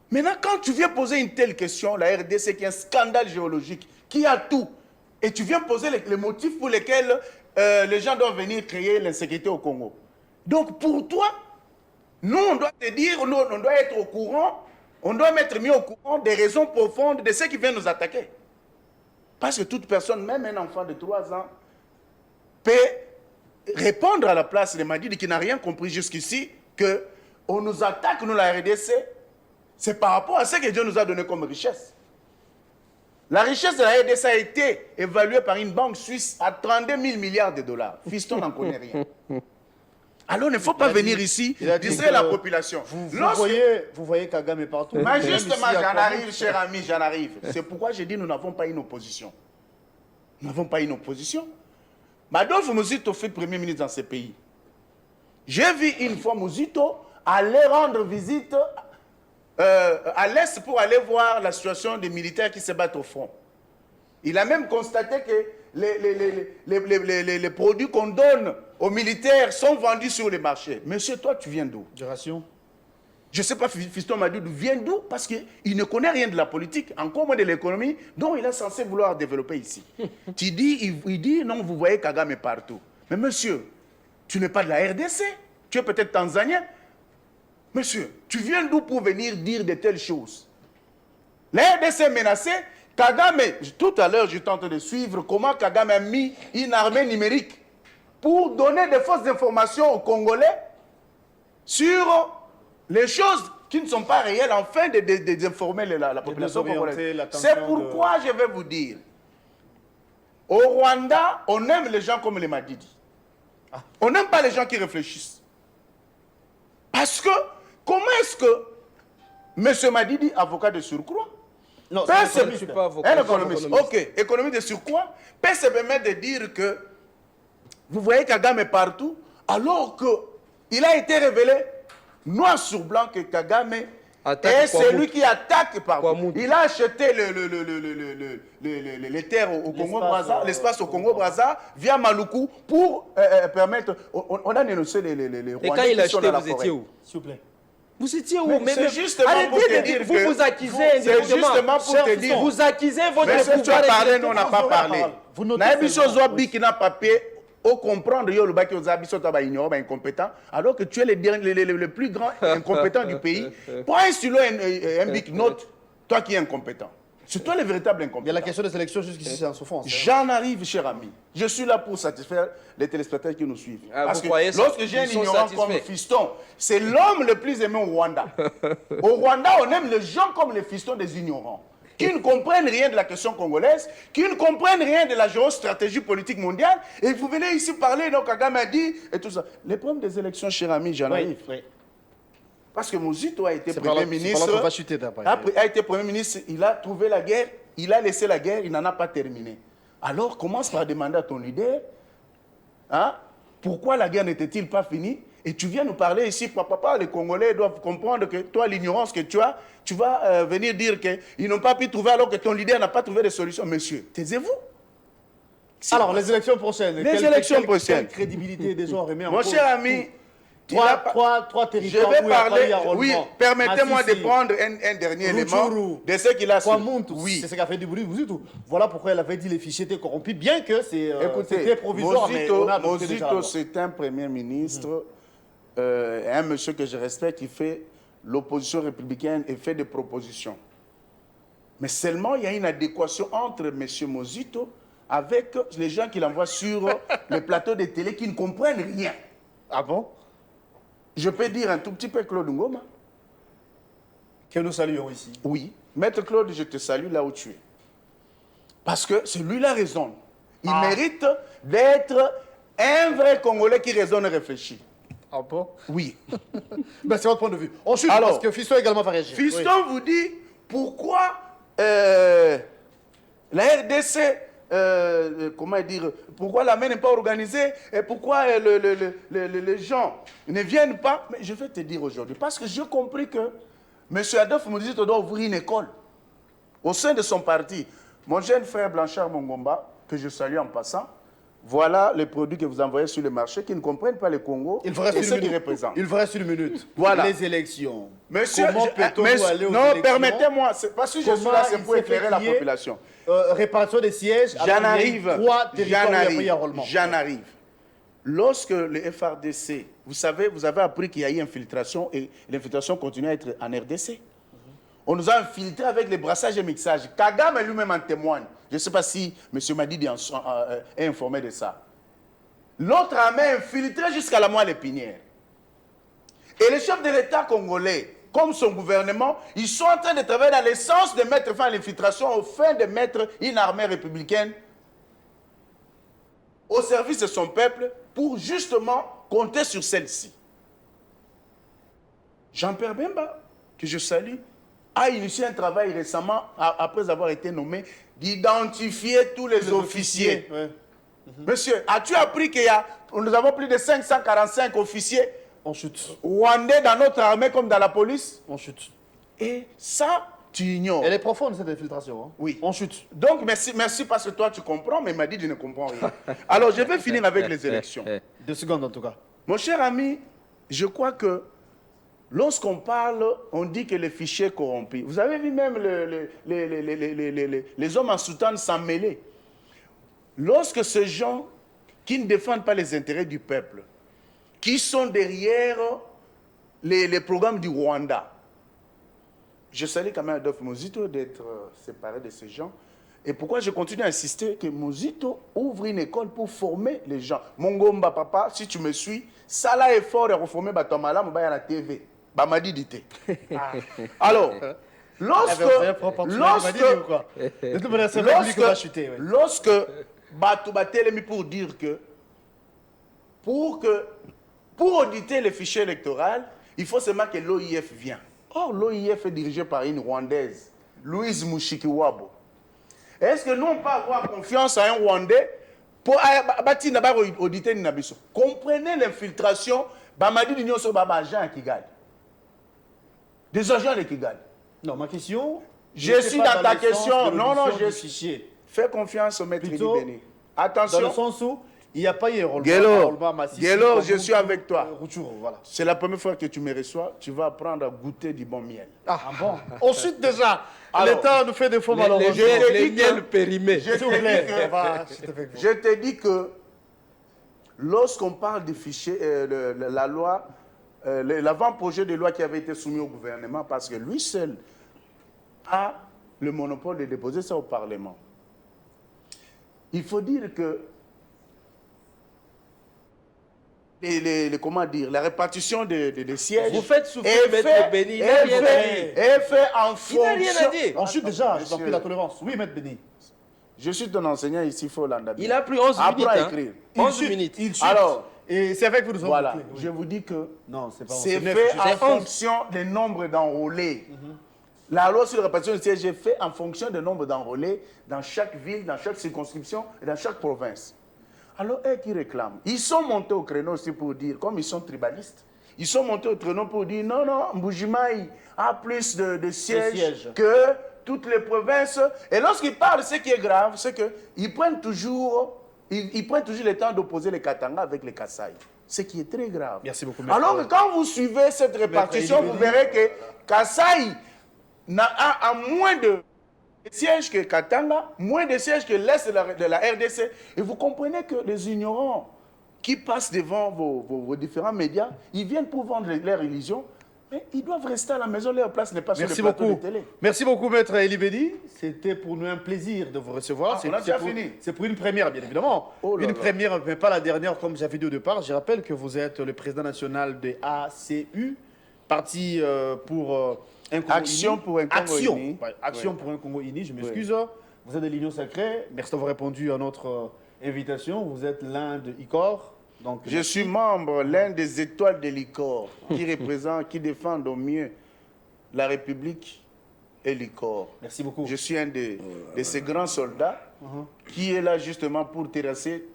Maintenant, quand tu viens poser une telle question, la RDC qui est un scandale géologique, qui a tout, et tu viens poser les motifs pour lesquels les gens doivent venir créer l'insécurité au Congo. Donc pour toi, nous on doit te dire, nous, on doit être au courant, on doit mettre mis au courant des raisons profondes de ceux qui viennent nous attaquer. Parce que toute personne, même un enfant de 3 ans, peut répondre à la place de Madidi qui n'a rien compris jusqu'ici, qu'on nous attaque, nous la RDC, c'est par rapport à ce que Dieu nous a donné comme richesse. La richesse de la RDC a été évaluée par une banque suisse à 32 000 milliards de dollars. Fiston n'en connaît rien. Alors, il ne faut pas venir ici distraire la population. Vous voyez Kagame partout. Mais justement, j'en arrive, cher ami, j'en arrive. C'est pourquoi j'ai dit nous n'avons pas une opposition. Nous n'avons pas une opposition. Adolphe Muzito fait Premier ministre dans ce pays. J'ai vu une fois Muzito aller rendre visite à l'Est pour aller voir la situation des militaires qui se battent au front. Il a même constaté que les produits qu'on donne aux militaires sont vendus sur les marchés. Monsieur, toi, tu viens d'où? De ration. Je ne sais pas, Fiston m'a dit, vient d'où? Parce qu'il ne connaît rien de la politique, encore moins de l'économie, dont il est censé vouloir développer ici. Il dit, non, vous voyez Kagame partout. Mais monsieur, tu n'es pas de la RDC, tu es peut-être tanzanien. Monsieur, tu viens d'où pour venir dire de telles choses? La RDC est menacée. Kagame, tout à l'heure, je tente de suivre comment Kagame a mis une armée numérique pour donner des fausses informations aux Congolais sur les choses qui ne sont pas réelles, afin de désinformer la population congolaise. C'est pourquoi je vais vous dire, au Rwanda, on aime les gens comme les Madidi. On n'aime pas les gens qui réfléchissent. Parce que, comment est-ce que M. Madidi, avocat de surcroît, non, je ne suis pas avocat. Un économiste. Ok, économiste de surcroît, peut se permettre de dire que vous voyez Kagame est partout, alors qu'il a été révélé noir sur blanc que Kagame est celui qui attaque partout. Il a acheté les terres au Congo-Brazza, l'espace au Congo-Brazza, via Maluku, pour permettre... On a dénoncé les Rwandais. Et quand il a acheté, vous étiez où? S'il vous plaît. Vous étiez où? C'est justement pour te dire que... Vous accusez indirectement. C'est justement pour te dire... Vous accusez votre pouvoir... Mais si tu as parlé, nous on n'a pas parlé. Vous notez qui n'a pas payé au comprendre yo le bac aux habitants ba ignorant ba incompétent, alors que tu es le plus grand incompétent du pays. Prends un stylo un bic note, toi qui es incompétent. C'est toi le véritable incompétent. Il y a la question des élections jusqu'ici, c'est en souffrance. J'en arrive, cher ami. Je suis là pour satisfaire les téléspectateurs qui nous suivent. Parce que lorsque j'ai un ignorant comme Fiston, c'est l'homme le plus aimé au Rwanda. Au Rwanda, on aime les gens comme les fistons des ignorants, qui ne comprennent rien de la question congolaise, qui ne comprennent rien de la géostratégie politique mondiale, et vous venez ici parler, donc Kagame a dit, et tout ça. Les problèmes des élections, cher ami, j'en arrive. Oui. Parce que Muzito a été Premier ministre, a été Premier ministre, il a trouvé la guerre, il a laissé la guerre, il n'en a pas terminé. Alors commence par demander à ton leader, hein, pourquoi la guerre n'était-il pas finie? Et tu viens nous parler ici, papa, les Congolais doivent comprendre que toi, l'ignorance que tu as, tu vas venir dire qu'ils n'ont pas pu trouver alors que ton leader n'a pas trouvé de solution. Monsieur, taisez-vous. Alors, les élections prochaines. Quelle crédibilité des gens remet en cause? Mon cher ami, trois territoires. Je vais parler. Oui, permettez-moi de prendre un dernier élément de ce qu'il a su. Oui. C'est ce qui a fait du bruit. Voilà pourquoi elle avait dit les fichiers étaient corrompus, bien que c'était provisoire. Muzito, c'est un premier ministre, un monsieur que je respecte, qui fait l'opposition républicaine et fait des propositions. Mais seulement, il y a une adéquation entre M. Muzito avec les gens qu'il envoie sur les plateaux de télé qui ne comprennent rien. Ah bon? Je peux dire un tout petit peu Claude Ngoma. Que nous saluons ici. Oui. Maître Claude, je te salue là où tu es. Parce que c'est lui la raison. Il mérite d'être un vrai Congolais qui raisonne et réfléchit. Ah bon? Oui. Ben, c'est votre point de vue. Ensuite, Alors, parce que Fiston également va réagir. Fiston vous dit pourquoi la RDC, comment dire, pourquoi la main n'est pas organisée et pourquoi les gens ne viennent pas. Mais je vais te dire aujourd'hui, parce que j'ai compris que M. Adolphe Muzito doit ouvrir une école au sein de son parti. Mon jeune frère Blanchard Mongomba, que je salue en passant, voilà les produits que vous envoyez sur le marché qui ne comprennent pas le Congo Il vous reste et une ce qu'ils minute. représentent. Il vous reste une minute. Voilà. Les élections. Monsieur, Comment peut-on aller aux non, élections? permettez-moi, c'est parce que je suis là, c'est pour il s'est fait éclairer la crier, population. Répartition des sièges. J'en arrive. J'en Arrive. Lorsque le FRDC, vous savez, vous avez appris qu'il y a eu infiltration et l'infiltration continue à être en RDC. On nous a infiltrés avec les brassages et mixages. Kagame lui-même en témoigne. Je ne sais pas si M. Madidi est informé de ça. Notre armée est infiltrée jusqu'à la moelle épinière. Et les chefs de l'État congolais, comme son gouvernement, ils sont en train de travailler dans le sens de mettre fin à l'infiltration, au fin de mettre une armée républicaine au service de son peuple pour justement compter sur celle-ci. Jean-Pierre Bemba, que je salue, a initié un travail récemment, après avoir été nommé, d'identifier tous les officiers. Ouais. Monsieur, as-tu appris qu'il y a, nous avons plus de 545 officiers On chute. rwandais dans notre armée comme dans la police? On chute. Et ça, tu ignores. Elle est profonde, cette infiltration. Hein? Oui. On chute. Donc, merci parce que toi, tu comprends, mais m'a dit je ne comprends rien. Alors, je vais finir avec les élections. 2 secondes en tout cas. Mon cher ami, je crois que lorsqu'on parle, on dit que les fichiers corrompus. Vous avez vu même les hommes en soutane s'en mêler. Lorsque ces gens qui ne défendent pas les intérêts du peuple, qui sont derrière les programmes du Rwanda, je salue quand même Adolphe Muzito d'être séparé de ces gens. Et pourquoi je continue à insister que Muzito ouvre une école pour former les gens. Mongomba, papa, si tu me suis, ça là est fort de reformer Batomala, Mbaya la TV. Bamadi dite. Alors, lorsque Batou Batelemi pour dire que pour auditer les fichiers électoraux, il faut seulement que l'OIF vienne. Or, l'OIF est dirigé par une Rwandaise, Louise Mushikiwabo. Est-ce que nous, on peut avoir confiance à un Rwandais pour auditer Nabiso? Comprenez l'infiltration, Bamadi d'Union sur Baba agent à Kigali. Des agents de Kigali. Non, ma question. Je suis dans ta question. Non, je suis. Fais confiance au maître Libéni. Dans Attention. le sens où il n'y a pas eu un Guélo, je suis avec toi. Voilà. C'est la première fois que tu me reçois. Tu vas apprendre à goûter du bon miel. Ah bon. Ensuite déjà, Alors, l'État nous fait des faux malheureux. Les miels périmés. Je te dis que lorsqu'on parle des fichiers, la loi, l'avant-projet de loi qui avait été soumis au gouvernement, parce que lui seul a le monopole de déposer ça au Parlement. Il faut dire que comment dire, la répartition des sièges. Vous faites souffrir Maître Béni. est fait en fonction. Il n'a rien à dire. Ensuite déjà, je t'en prie la tolérance. Oui, Maître Béni. Je suis ton enseignant ici, Folanda. Il a pris 11 minutes. Apprends à écrire. 11 minutes. Il chute. Alors, et c'est avec vous nous avons voilà, bouclé, oui. je vous dis que Non, c'est pas c'est neuf, fait je- en c'est fonction des nombres d'enrôlés. La loi sur la répartition des sièges est faite en fonction du nombre d'enrôlés dans chaque ville, dans chaque circonscription et dans chaque province. Alors, eux qui réclament, ils sont montés au créneau aussi pour dire, comme ils sont tribalistes, ils sont montés au créneau pour dire non, non, Mbujimaï a plus de sièges que toutes les provinces. Et lorsqu'ils parlent, ce qui est grave, c'est qu'ils prennent toujours, ils prennent toujours le temps d'opposer les Katanga avec les Kasaï. Ce qui est très grave. Merci beaucoup, Maître. Alors que quand vous suivez cette répartition, vous verrez que Kasaï a moins de sièges que Katanga, moins de sièges que l'Est de la RDC. Et vous comprenez que les ignorants qui passent devant vos différents médias, ils viennent pour vendre leur religion. Mais ils doivent rester à la maison, leur place n'est pas sur le Merci plateau beaucoup. de télé. Merci beaucoup, Maître Eli Béni. C'était pour nous un plaisir de vous recevoir. On a déjà fini. C'est pour une première, bien évidemment. Oh là Une là. première, mais pas la dernière, comme j'avais dit au départ. Je rappelle que vous êtes le président national de ACU, parti pour un Congo Action uni. pour un Congo Action. uni. Ouais, Action Oui. pour un Congo uni, je m'excuse. Vous êtes de l'Union Sacrée. Merci d'avoir répondu à notre invitation. Vous êtes l'un de ICOR. Donc, Je suis membre, l'un des étoiles de l'ICOR, qui représente, qui défendent au mieux la République et l'ICOR. merci beaucoup. Je suis un de ces grands soldats qui est là justement pour terrasser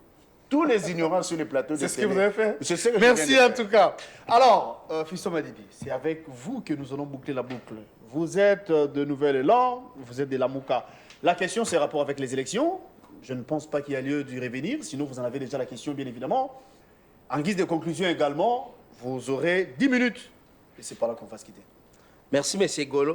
tous les ignorants sur les plateaux de C'est ce que télé. vous avez fait. C'est ce que je Merci viens de en faire. tout cas. Alors, Fiston Madibi, c'est avec vous que nous allons boucler la boucle. Vous êtes de Nouvel Élan, vous êtes de la Mouka. La question, c'est rapport avec les élections. Je ne pense pas qu'il y a lieu d'y revenir, sinon vous en avez déjà la question, bien évidemment. En guise de conclusion également, vous aurez 10 minutes. Et c'est par là qu'on va se quitter. Merci, M.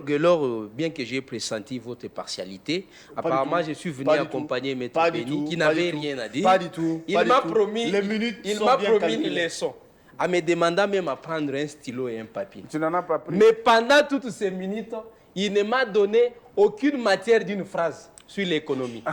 Guelor. Bien que j'ai pressenti votre partialité, apparemment, du tout. je suis venu Pas du accompagner tout. M. Pas du Béni, tout. qui Pas n'avait du tout. rien à dire. Pas du tout. Il Pas du m'a tout. promis, Les minutes il sont m'a bien promis une calculées. leçon, en me demandant même à prendre un stylo et un papier. Tu n'en as pas pris. Mais pendant toutes ces minutes, il ne m'a donné aucune matière d'une phrase sur l'économie.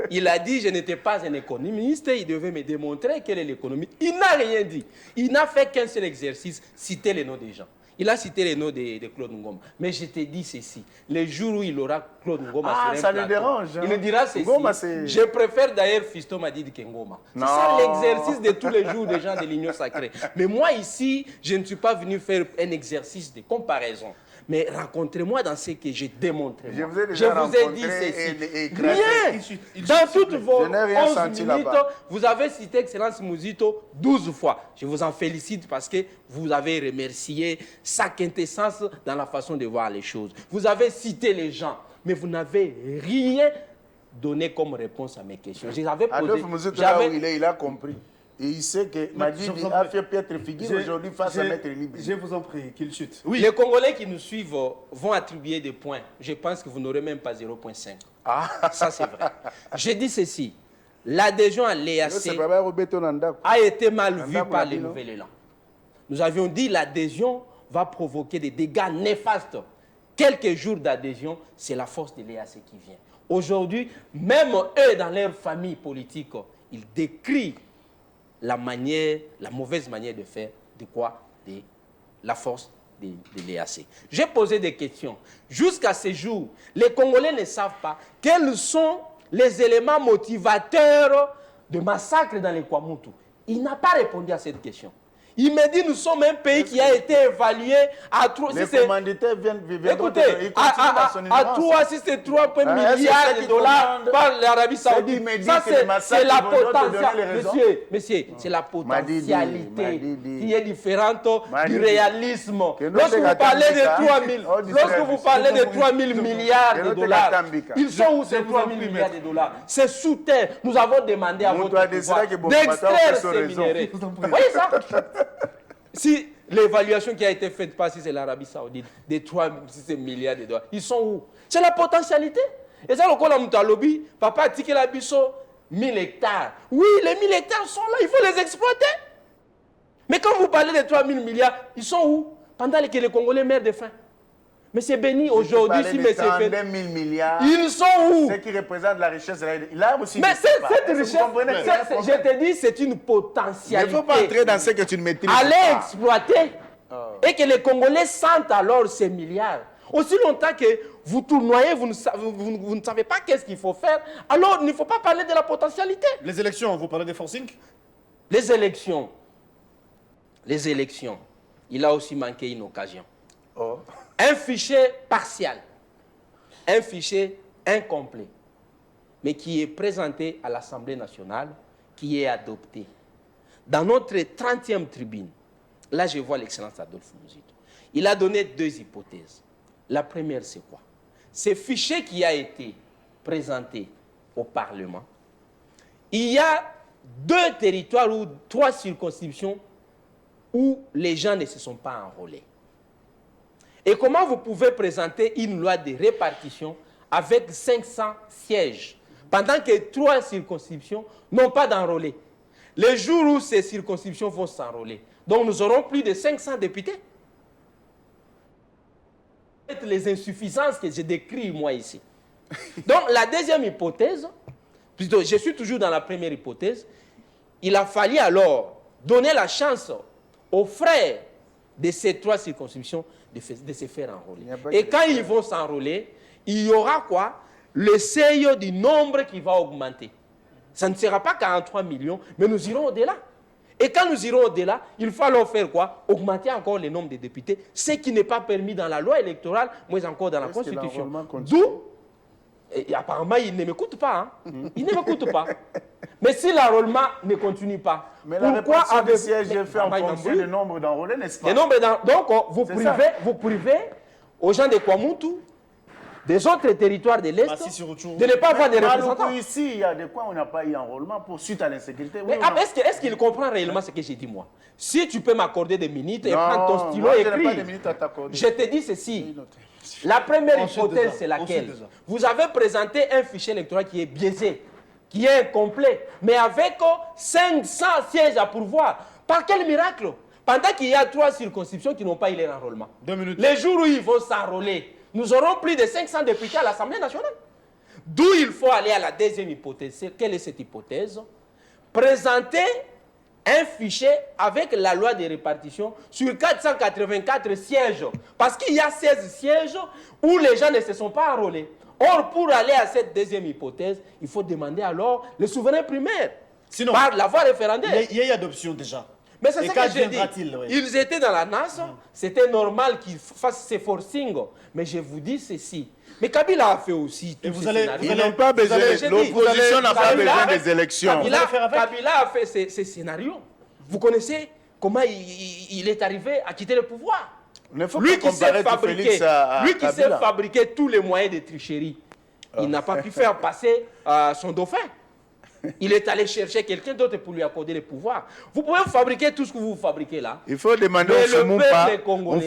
Il a dit que je n'étais pas un économiste, il devait me démontrer quelle est l'économie. Il n'a rien dit. Il n'a fait qu'un seul exercice, citer les noms des gens. Il a cité les noms de Claude Ngoma. Mais je te dis ceci, le jour où il aura Claude Ngoma Ah, sur un ça le plateau, dérange, hein. il nous dira ceci. Ngoma, c'est- Je préfère d'ailleurs Fiston m'a dit que Ngoma. C'est Non. ça l'exercice de tous les jours des gens de l'Union Sacrée. Mais moi ici, je ne suis pas venu faire un exercice de comparaison. Mais rencontrez-moi dans ce que j'ai démontré. Je moi. vous ai déjà Je vous ai dit rencontré ceci. et écrasé. Rien. Dans toutes vos Je n'ai rien 11 senti minutes, là-bas. vous avez cité Excellence Mouzito 12 fois. Je vous en félicite parce que vous avez remercié sa quintessence dans la façon de voir les choses. Vous avez cité les gens, mais vous n'avez rien donné comme réponse à mes questions. J'avais posé... Adolphe Mouzito, là où il a compris. Et il sait que Madidi vous en a prie. fait piètre figure aujourd'hui face à Maître Libé. Je vous en prie, qu'il chute. Les Congolais qui nous suivent vont attribuer des points. Je pense que vous n'aurez même pas 0,5. Ah, Ça, c'est vrai. Je dis ceci. L'adhésion à l'EAC c'est pas Roberto Nandako. a été mal vue Nandako par l'a les dit, non? Nouvel Élan. Nous avions dit l'adhésion va provoquer des dégâts néfastes. Quelques jours d'adhésion, c'est la force de l'EAC qui vient. Aujourd'hui, même eux, dans leur famille politique, ils décrient la mauvaise manière de faire de quoi? De la force de l'EAC. J'ai posé des questions. Jusqu'à ce jour, les Congolais ne savent pas quels sont les éléments motivateurs de massacre dans les Kwamutu. Il n'a pas répondu à cette question. Il me dit nous sommes un pays qui a été évalué à 3... Les commanditaires viennent Écoutez, ils continuent dans son à ignorance. 3, si c'est 3 Hein, milliards c'est de qui dollars commande, par l'Arabie Saoudite, qui me dit ça que les massacres c'est la vont donc te donner les potentialité. raisons. Monsieur, c'est la Madidi, potentialité qui est différente Madidi. du réalisme. Que nous Lorsque te vous parlez de gatambika. 3 000, Oh, du lorsque vous service. parlez de 3 000 milliards Que de nous te dollars, gatambika. ils sont où ces vous 3 en 000 prie, milliards de maître. dollars? C'est sous terre. Nous avons demandé à Mon votre doigt de pouvoir cela que Bokota d'extraire fait son ces raison. minéraux. Vous en Vous prie. voyez ça? Si l'évaluation qui a été faite par si c'est l'Arabie Saoudite, des 3 milliards de dollars, ils sont où? C'est la potentialité. Et ça, le coup, la lobby, papa a dit que la biso 1000 hectares. Oui, les 1000 hectares sont là, il faut les exploiter. Mais quand vous parlez de 3 000 milliards, ils sont où? Pendant que les Congolais meurent de faim. Monsieur Béni, aujourd'hui, si monsieur fait... 32 000 milliards, Ils sont où? ce qui représente la richesse. Il a aussi. Mais ne sait pas. cette Est-ce que vous richesse, comprenez que c'est un problème? je te dis, c'est une Il ne potentialité. faut pas entrer dans ce que tu ne maîtrises Allez pas. exploiter et que les Congolais sentent alors ces milliards. Aussi longtemps que vous tournoyez, vous ne savez pas qu'est-ce qu'il faut faire, alors il ne faut pas parler de la potentialité. Les élections, vous parlez des forcing? Les élections, il a aussi manqué une occasion. Oh. Un fichier partial, un fichier incomplet, mais qui est présenté à l'Assemblée nationale, qui est adopté. Dans notre 30e tribune, là je vois l'excellence Adolphe Mouzito. Il a donné 2 hypothèses. La première, c'est quoi? Ce fichier qui a été présenté au Parlement, il y a 2 territoires ou 3 circonscriptions où les gens ne se sont pas enrôlés. Et comment vous pouvez présenter une loi de répartition avec 500 sièges pendant que 3 circonscriptions n'ont pas d'enrôlés? Les jours où ces circonscriptions vont s'enrôler, donc nous aurons plus de 500 députés. Les insuffisances que j'ai décrites moi ici. Donc la deuxième hypothèse, plutôt je suis toujours dans la première hypothèse, il a fallu alors donner la chance aux frères de ces 3 circonscriptions de se faire enrôler. Et quand ils vont s'enrôler, il y aura quoi? Le seuil du nombre qui va augmenter. Ça ne sera pas 43 millions, mais nous irons au-delà. Et quand nous irons au-delà, il faut alors faire quoi? Augmenter encore le nombre de députés, ce qui n'est pas permis dans la loi électorale, mais encore dans la Constitution. D'où, et apparemment, il ne m'écoute pas. Hein? Il ne m'écoute pas. Mais si l'enrôlement ne continue pas, mais la pourquoi répartition des sièges est faite en Campagne fonction d'embrouille. du nombre d'enrôlés, n'est-ce pas? Donc, vous privez aux gens de Kwamuntu, des autres territoires de l'Est, de ne pas avoir des représentants. Ici, il y a des coins où on n'a pas eu enrôlement pour suite à l'insécurité. Mais est-ce qu'il comprend réellement ce que j'ai dit, moi? Si tu peux m'accorder des minutes et Non, prendre ton stylo moi, et je n'ai pas écrire. de minutes à t'accorder. Je te dis ceci. La première hypothèse, c'est laquelle? Vous avez présenté un fichier électoral qui est biaisé, qui est incomplet, mais avec 500 sièges à pourvoir. Par quel miracle? Pendant qu'il y a 3 circonscriptions qui n'ont pas eu leur enrôlement. 2 minutes. Les jours où ils vont s'enrôler, nous aurons plus de 500 députés à l'Assemblée nationale. D'où il faut aller à la deuxième hypothèse. Quelle est cette hypothèse? Présenter un fichier avec la loi de répartition sur 484 sièges. Parce qu'il y a 16 sièges où les gens ne se sont pas enrôlés. Or, pour aller à cette deuxième hypothèse, il faut demander alors le souverain primaire. Sinon, par la voie référendaire. Il y a adoption déjà. Mais c'est Et ça quand que j'ai dit. oui. Ils étaient dans la NAS, c'était normal qu'ils fassent ces forcings. Mais je vous dis ceci. Mais Kabila a fait aussi tous vous ces allez- scénarios. vous Ils n'ont pas besoin, l'opposition n'a pas Kabila- besoin des élections. Kabila a fait ces scénarios. Vous connaissez comment il est arrivé à quitter le pouvoir? Il ne faut Lui pas qui sait comparer tout fabriquer, Félix à lui qui sait Kabila. fabriquer tous les moyens de tricherie, il n'a pas pu faire passer son dauphin. Il est allé chercher quelqu'un d'autre pour lui accorder le pouvoir. Vous pouvez fabriquer tout ce que vous fabriquez là. Il faut demander Mais au le peuple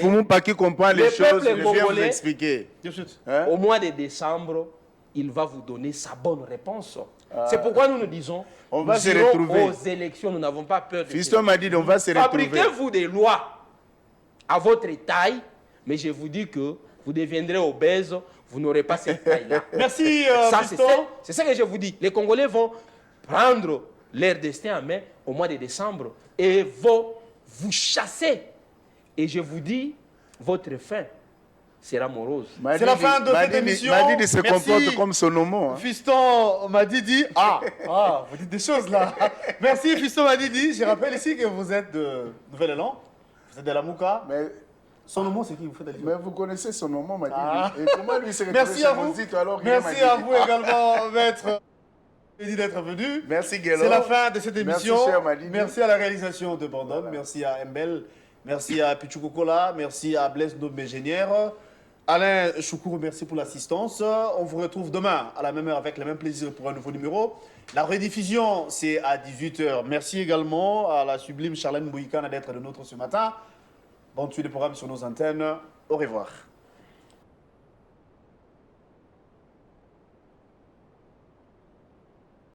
Fumumpa, congolais- qui comprend les le choses. peuple Je viens vous congolais- expliquer. Hein? Au mois de décembre, il va vous donner sa bonne réponse. C'est pourquoi nous nous disons, On va nous se irons retrouver. aux élections, nous n'avons pas peur de Fiston m'a dit on va se retrouver. Fabriquez-vous des lois à votre taille, mais je vous dis que vous deviendrez obèse, vous n'aurez pas cette taille-là. Merci, Ça, Fiston. c'est ça que je vous dis. Les Congolais vont prendre leur destin en main au mois de décembre et vont vous chasser. Et je vous dis, votre fin sera morose. C'est la fin de cette émission. Madidi se Merci. comporte comme son homo. Hein. Fiston Madidi. Vous dites des choses là. Merci Fiston Madidi. Je rappelle ici que vous êtes de Nouvel-Élan. Vous êtes de la Mouka. Mais, Son nom, c'est qui vous faites allusion? mais vous connaissez son homo, Madidi. Ah. Et comment lui se retrouve Merci à vous. Merci à vous également, maître. Merci d'être venu. Merci, Guélo. C'est la fin de cette Merci, émission. cher Madidi. Merci à la réalisation de Bandon. Merci à Mbel. Merci à Pichukokola. Merci à Blaise Ndombe-Génière. Alain Choukourou, merci pour l'assistance. On vous retrouve demain à la même heure avec le même plaisir pour un nouveau numéro. La rediffusion, c'est à 18h. Merci également à la sublime Charlène Bouikana d'être de nôtre ce matin. Bonne suite de programme sur nos antennes. Au revoir.